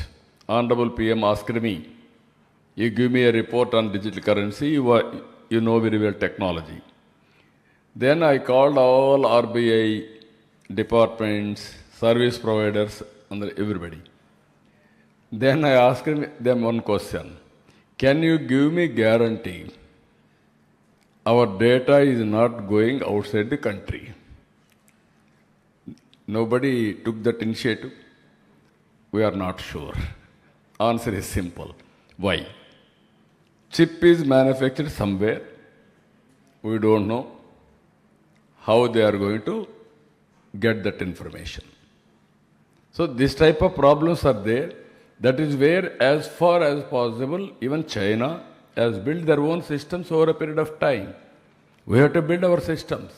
Honorable PM asked me, you give me a report on digital currency, you know very well technology. Then I called all RBI departments, service providers, and everybody. Then I asked them one question. Can you give me guarantee our data is not going outside the country? Nobody took that initiative. We are not sure. Answer is simple. Why? Chip is manufactured somewhere. We don't know how they are going to get that information. So this type of problems are there. That is where, as far as possible, even China has built their own systems over a period of time. We have to build our systems.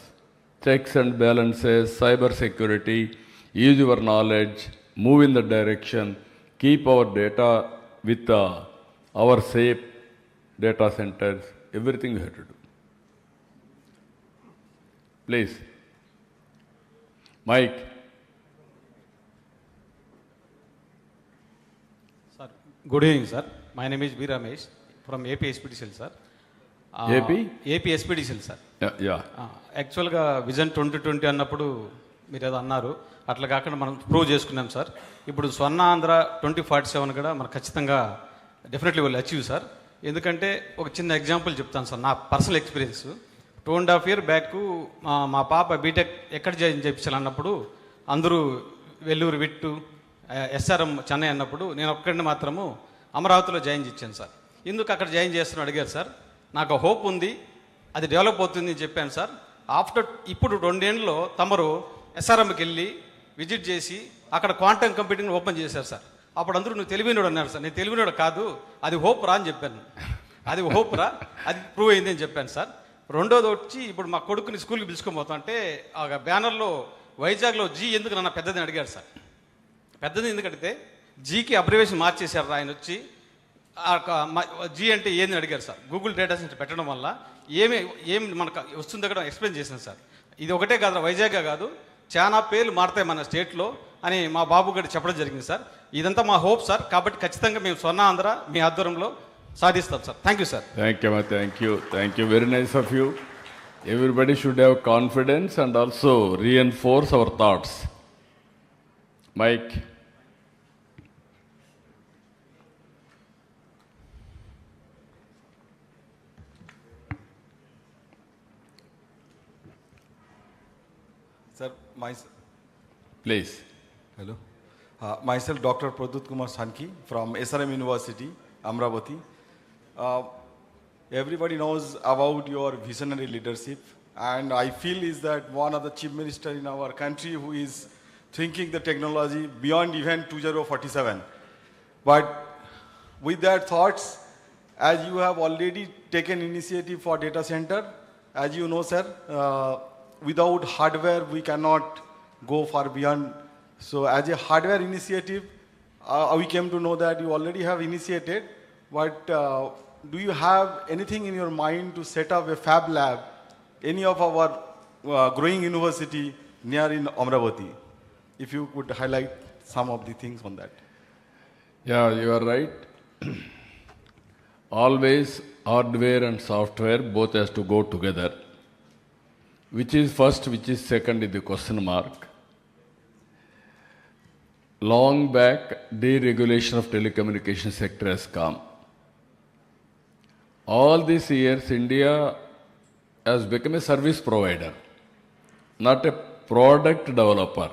Checks and balances, cyber security, use your knowledge, move in the direction, keep our data with our safe data centers, everything we have to do. Please. Mike. Sir, good evening, sir. My name is B. Ramesh from AP SPTCL, sir. AP ఎస్పీడీసీలు sir. Yeah. యాక్చువల్గా vision 2020 అన్నప్పుడు మీరు ఏదో అన్నారు, అట్లా కాకుండా మనం prove చేసుకున్నాం సార్. ఇప్పుడు స్వర్ణ ఆంధ్ర 2047 కూడా మనం ఖచ్చితంగా డెఫినెట్లీ విల్ అచీవ్ సార్. ఎందుకంటే ఒక చిన్న ఎగ్జాంపుల్ చెప్తాను సార్, నా పర్సనల్ ఎక్స్పీరియన్స్. 2.5 years బ్యాక్ మా పాప బీటెక్ ఎక్కడ జాయిన్ చేయించాలన్నప్పుడు అందరూ వెల్లూరు విట్టు ఎస్ఆర్ఎం చెన్నై అన్నప్పుడు నేను ఒక్కడిని మాత్రము అమరావతిలో జాయిన్ చేయించాను సార్. ఎందుకు అక్కడ జాయిన్ చేస్తున్నా అడిగారు సార్. నాకు హోప్ ఉంది, అది డెవలప్ అవుతుంది అని చెప్పాను సార్. ఇప్పుడు 2 ఏళ్ళలో తమరు ఎస్ఆర్ఎంకి వెళ్ళి విజిట్ చేసి అక్కడ క్వాంటమ్ కంప్యూటింగ్ ఓపెన్ చేశారు సార్. అప్పుడు అందరూ నువ్వు తెలివినోడు అన్నారు సార్. నేను తెలివినోడు కాదు, అది హోప్ రా అని చెప్పాను. అది హోప్ రా, అది ప్రూవ్ అయింది అని చెప్పాను సార్. రెండోది వచ్చి ఇప్పుడు మా కొడుకుని స్కూల్కి పిలుచుకొని పోతా అంటే ఆ బ్యానర్లో వైజాగ్లో జీ ఎందుకు నన్ను పెద్దదని అడిగారు సార్. పెద్దది ఎందుకంటే జీకి అబ్రివేషన్ మార్చేశారు ఆయన వచ్చి. జీ అంటే ఏందని అడిగారు సార్. గూగుల్ డేటా సెంటర్ పెట్టడం వల్ల ఏమి మనకు వస్తుందో కూడా ఎక్స్ప్లెయిన్ చేశాను సార్. ఇది ఒకటే కాదు, వైజాగ్ కాదు, చాలా పేర్లు మారుతాయి మన స్టేట్లో అని మా బాబు గారు చెప్పడం జరిగింది సార్. ఇదంతా మా హోప్ సార్. కాబట్టి ఖచ్చితంగా మేము స్వర్ణ ఆంధ్ర మీ ఆధ్వర్యంలో సాధిస్తాం sir. Thank you sir. Thank you. Very nice of you. Everybody should have confidence and also reinforce our thoughts. Mike. Sir, Please. Hello. Myself, Dr. Pradut Kumar Sanki from SRM University, Amravati. Everybody knows about your visionary leadership, and I feel is that one of the chief minister in our country who is thinking the technology beyond even 2047. But with that thoughts, as you have already taken initiative for data center, as you know, sir, without hardware we cannot go far beyond. So as a hardware initiative, we came to know that you already have initiated, but do you have anything in your mind to set up a fab lab, any of our growing university near in Amravati? If you could highlight some of the things on that. Yeah, you are right. Always hardware and software both has to go together. Which is first, which is second is the question mark. Long back, deregulation of telecommunication sector has come. All these years, India has become a service provider, not a product developer.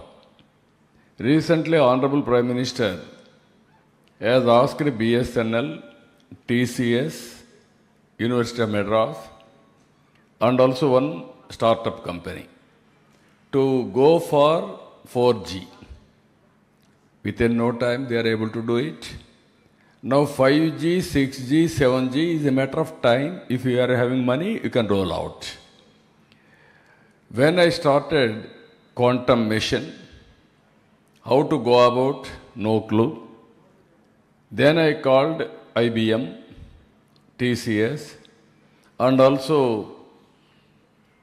Recently, Honorable Prime Minister has asked BSNL, TCS, University of Madras, and also one startup company to go for 4G. Within no time, they are able to do it. Now 5G, 6G, 7G is a matter of time. If you are having money, you can roll out. When I started quantum mission, how to go about, no clue. Then I called IBM, TCS, and also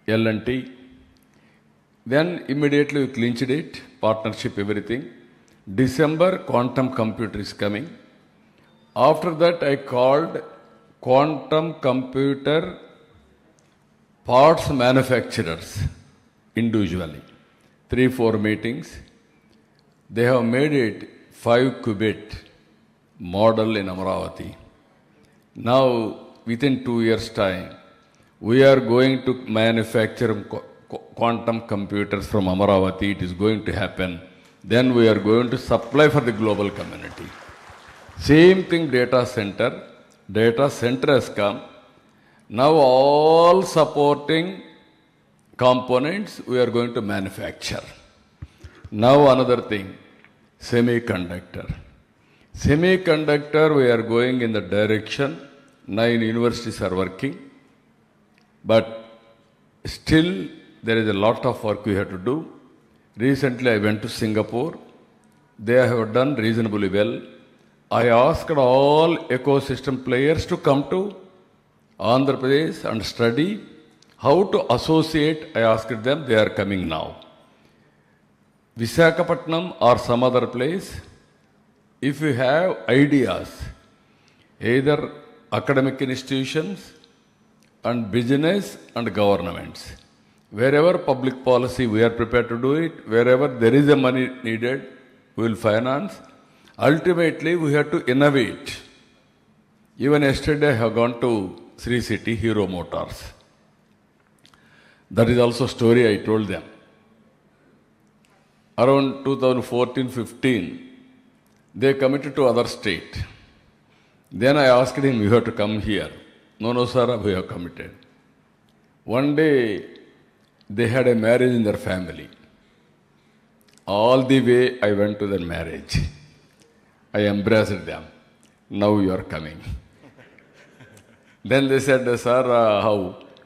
L&T. Then immediately we clinched it, partnership, everything. December, quantum computer is coming. After that, I called quantum computer parts manufacturers individually. 3-4 meetings. They have made it 5-qubit model in Amravati. Now, within 2 years' time, we are going to manufacture quantum computers from Amravati. It is going to happen. Then we are going to supply for the global community. Same thing, data center. Data center has come. Now all supporting components we are going to manufacture. Now another thing, semiconductor. Semiconductor, we are going in the direction. 9 universities are working. But still there is a lot of work we have to do. Recently I went to Singapore. They have done reasonably well. I asked all ecosystem players to come to Andhra Pradesh and study how to associate. I asked them, they are coming now. Visakhapatnam or some other place, if you have ideas, either academic institutions and business and governments. Wherever public policy, we are prepared to do it. Wherever there is a money needed, we will finance. Ultimately, we have to innovate. Even yesterday, I have gone to Sri City, Hero Motors. That is also a story I told them. Around 2014-15, they committed to other state. Then I asked him, you have to come here. No, sir, we have committed. One day, they had a marriage in their family. All the way, I went to their marriage. I embraced them. Now you are coming. Then they said, sir, how?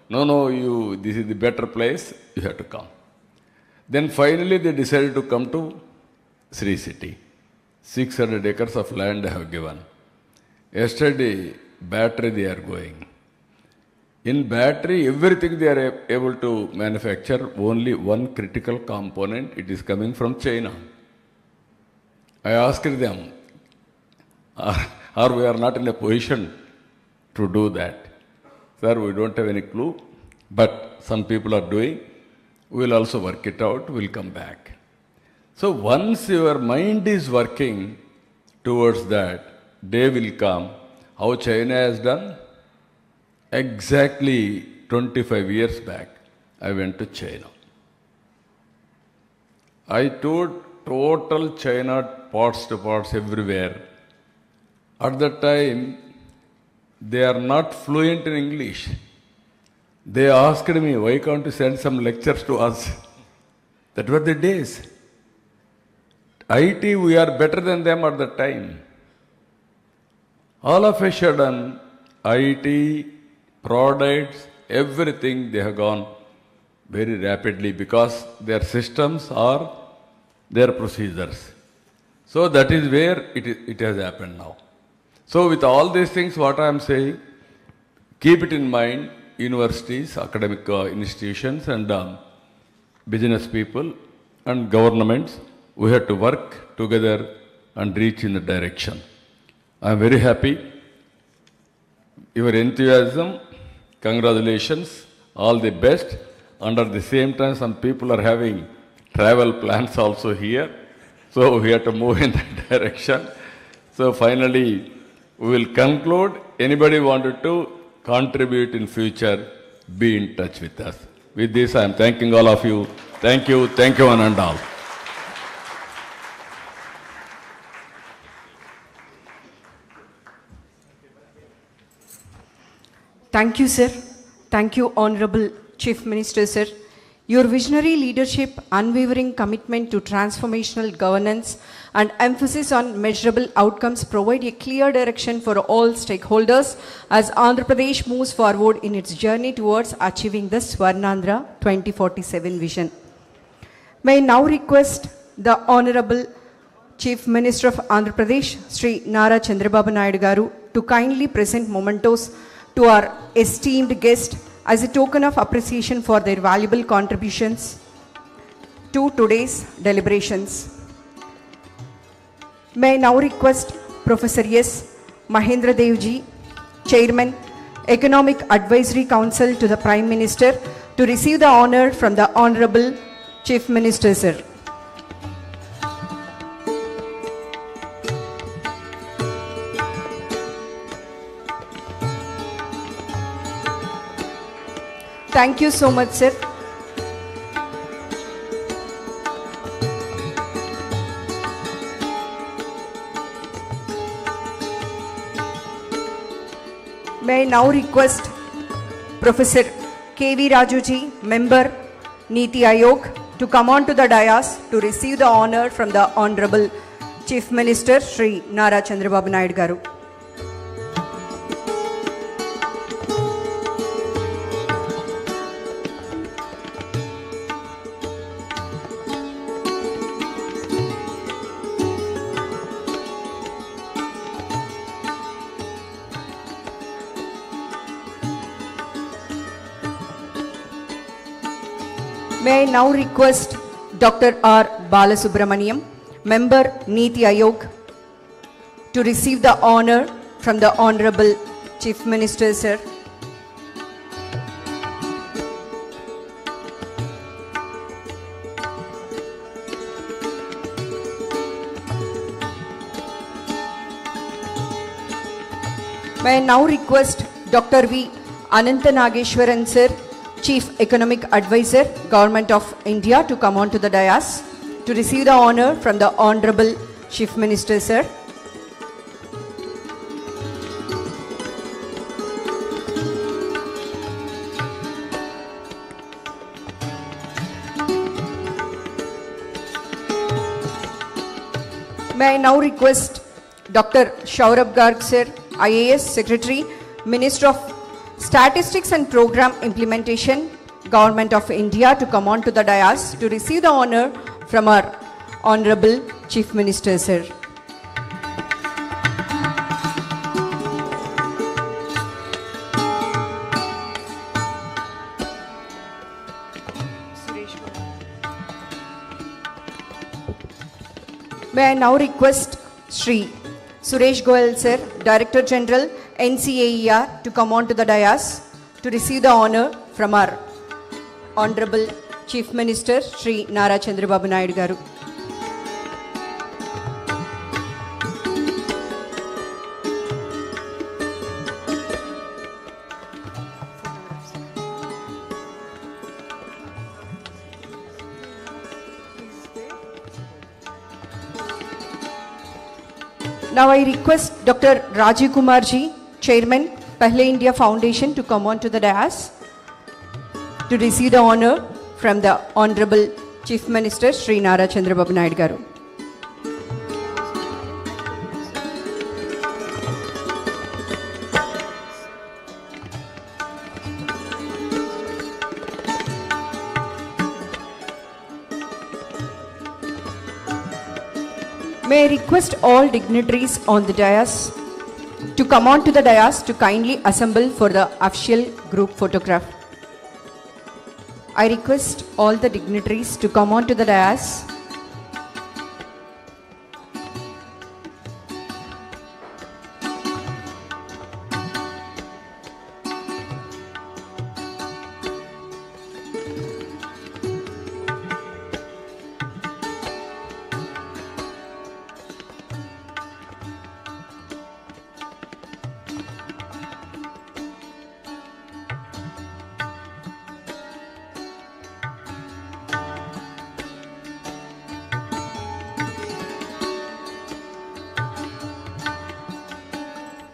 No, this is the better place, you have to come. Then finally they decided to come to Sri City. 600 acres of land I have given. Yesterday, battery they are going. In battery, everything they are able to manufacture, only one critical component, it is coming from China. I asked them, or we are not in a position to do that. Sir, we don't have any clue, but some people are doing. We will also work it out, we will come back. So once your mind is working towards that, day will come. How China has done? Exactly 25 years back, I went to China. I toured total China, parts to parts, everywhere. At that time, they are not fluent in English. They asked me, why can't you send some lectures to us? That were the days. IT, we are better than them at that time. All of a sudden, IT, products, everything, they have gone very rapidly because their systems are their procedures. So that is where it has happened now. So with all these things, what I am saying, keep it in mind, universities, academic institutions and business people and governments, we have to work together and reach in the direction. I am very happy. Your enthusiasm, congratulations, all the best. And at the same time, some people are having travel plans also here. So we have to move in that direction. So finally, we will conclude. Anybody wanted to contribute in future, be in touch with us. With this, I am thanking all of you. Thank you one and all. Thank you, sir. Thank you, Honorable Chief Minister, sir. Your visionary leadership, unwavering commitment to transformational governance, and emphasis on measurable outcomes provide a clear direction for all stakeholders as Andhra Pradesh moves forward in its journey towards achieving the Swarna Andhra 2047 vision. May I now request the Honorable Chief Minister of Andhra Pradesh, Sri Nara Chandrababu Naidu Garu, to kindly present mementos to our esteemed guest as a token of appreciation for their valuable contributions to today's deliberations. May I now request Professor S. Mahendra Devji, Chairman, Economic Advisory Council to the Prime Minister, to receive the honor from the Honorable Chief Minister, sir. Thank you so much, sir. May I now request Professor K.V. Rajuji, Member, Niti Aayog, to come on to the dais to receive the honor from the Honorable Chief Minister, Sri Nara Chandrababu Naidu Garu. May I now request Dr. R. Balasubramaniam, Member, Niti Aayog, to receive the honor from the Honorable Chief Minister, sir. May I now request Dr. V. Anantha Nageshwaran sir, Chief Economic Advisor, Government of India, to come on to the dais to receive the honor from the Honorable Chief Minister sir. May I now request Dr. Shaurabh Garg sir, IAS Secretary, Minister of Statistics and Program Implementation, Government of India, to come on to the dais to receive the honor from our Honorable Chief Minister sir. May I now request Shri Suresh Goyal sir, Director General, NCAER, to come on to the dais to receive the honor from our Honorable Chief Minister, Shri Nara Chandrababu Naidu garu. Now I request Dr. Rajiv Kumar ji, Chairman, Pahle India Foundation, to come on to the dais to receive the honor from the Honorable Chief Minister, Shri Nara Chandrababu Naidu garu. May I request all dignitaries on the dais to come on to the dais to kindly assemble for the official group photograph. I request all the dignitaries to come on to the dais.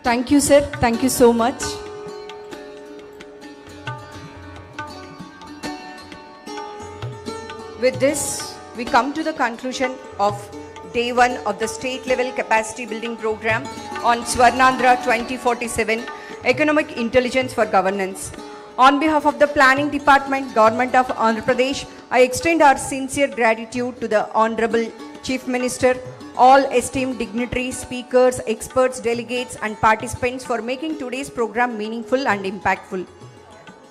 Thank you, sir. Thank you so much. With this, we come to the conclusion of day 1 of the state level capacity building program on Swarna Andhra 2047, Economic Intelligence for Governance. On behalf of the Planning Department, Government of Andhra Pradesh, I extend our sincere gratitude to the Honorable Chief Minister, all esteemed dignitaries, speakers, experts, delegates and participants for making today's program meaningful and impactful.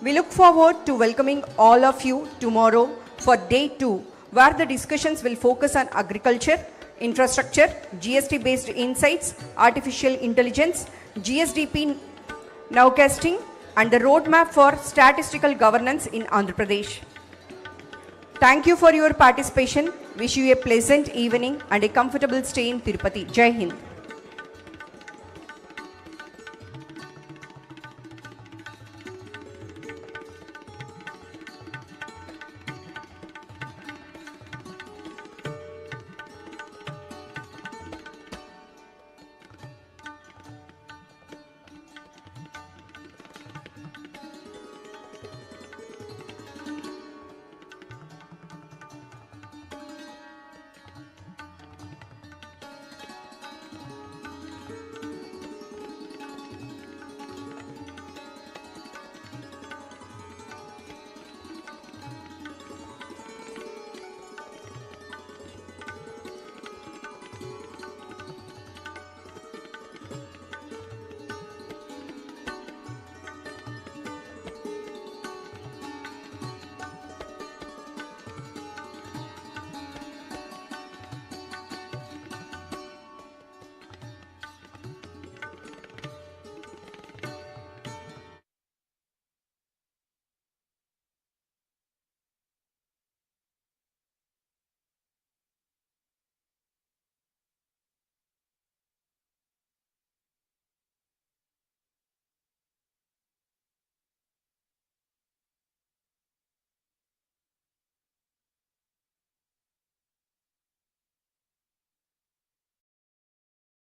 We look forward to welcoming all of you tomorrow for day 2, where the discussions will focus on agriculture, infrastructure, GST-based insights, artificial intelligence, GSDP nowcasting and the roadmap for statistical governance in Andhra Pradesh. Thank you for your participation. Wish you a pleasant evening and a comfortable stay in Tirupati. Jai Hind.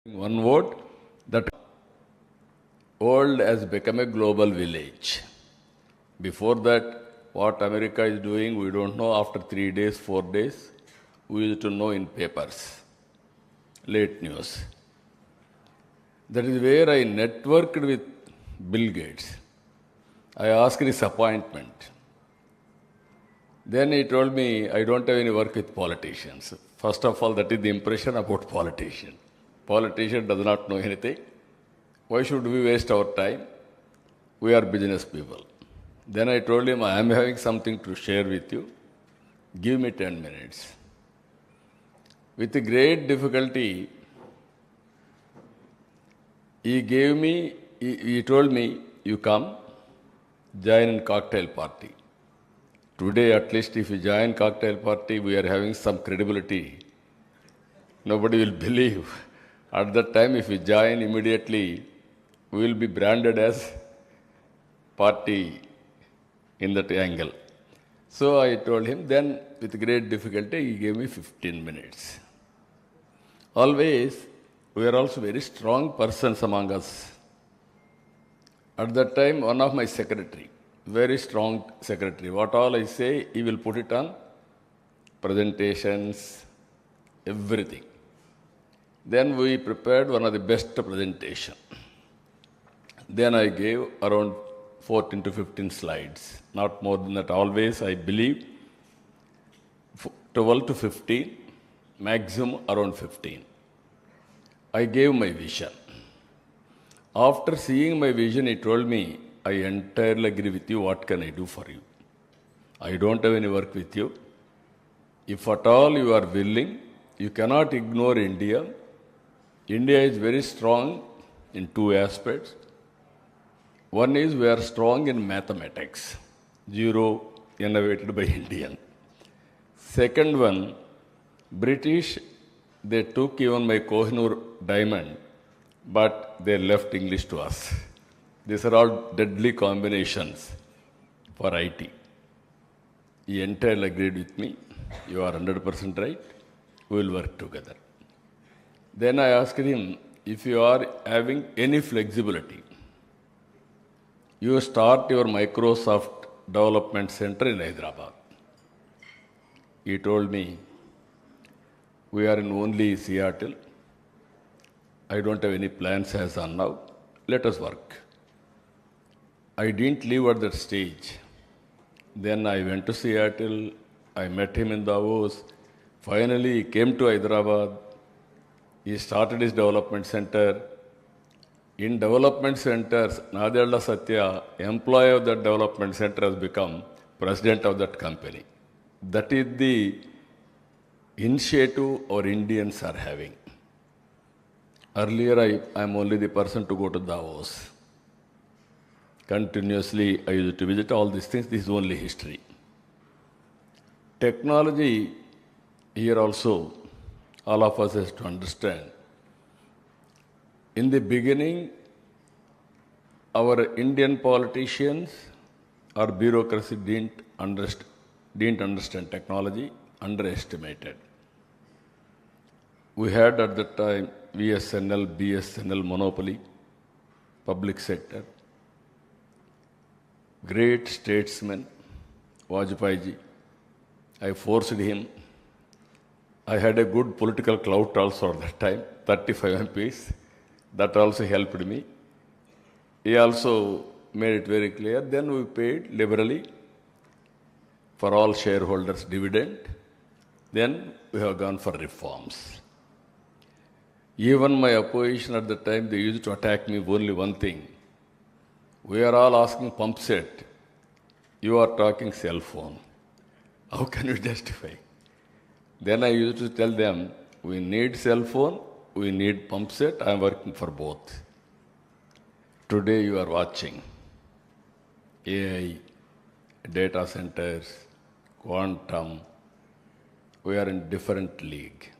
One word, that world has become a global village. Before that, what America is doing, we don't know. After 3 days, 4 days, we used to know in papers, late news. That is where I networked with Bill Gates. I asked his appointment. Then he told me, I don't have any work with politicians. First of all, that is the impression about politicians. Politician does not know anything. Why should we waste our time? We are business people. Then I told him, I am having something to share with you. Give me 10 minutes. With great difficulty, he told me, you come, join in cocktail party. Today, at least if you join cocktail party, we are having some credibility. Nobody will believe. At that time, if we join immediately, we will be branded as party in that angle. So I told him, then with great difficulty, he gave me 15 minutes. Always, we are also very strong persons among us. At that time, one of my secretary, very strong secretary, what all I say, he will put it on presentations, everything. Then we prepared one of the best presentation. Then I gave around 14 to 15 slides, not more than that. Always, I believe, 12 to 15, maximum around 15. I gave my vision. After seeing my vision, he told me, I entirely agree with you. What can I do for you? I don't have any work with you. If at all you are willing, you cannot ignore India. India is very strong in two aspects. One is we are strong in mathematics. Zero innovated by Indian. Second one, British, they took even my Kohinoor diamond, but they left English to us. These are all deadly combinations for IT. He entirely agreed with me. You are 100% right. We will work together. Then I asked him, if you are having any flexibility, you start your Microsoft Development Center in Hyderabad. He told me, we are in only Seattle. I don't have any plans as on now. Let us work. I didn't leave at that stage. Then I went to Seattle. I met him in Davos. Finally, he came to Hyderabad. He started his development center. In development centers, Nadella Satya, employee of that development center, has become president of that company. That is the initiative our Indians are having. Earlier, I am only the person to go to Davos. Continuously, I used to visit all these things. This is only history. Technology, here also, all of us has to understand. In the beginning, our Indian politicians or bureaucracy didn't understand technology, underestimated. We had at that time VSNL, BSNL monopoly, public sector. Great statesman, Vajpayee ji. I forced him. I had a good political clout also at that time, 35 MPs. That also helped me. He also made it very clear. Then we paid liberally for all shareholders dividend. Then we have gone for reforms. Even my opposition at the time, they used to attack me only one thing. We are all asking pump set. You are talking cell phone. How can you justify? Then I used to tell them, we need cell phone, we need pump set, I am working for both. Today you are watching AI, data centers, quantum. We are in different league.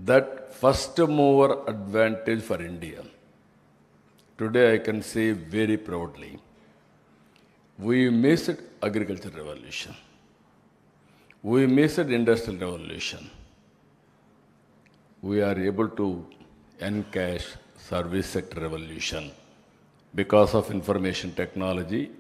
That first mover advantage for India. Today I can say very proudly, we missed agriculture revolution. We missed industrial revolution. We are able to Encash service sector revolution. Because of information technology,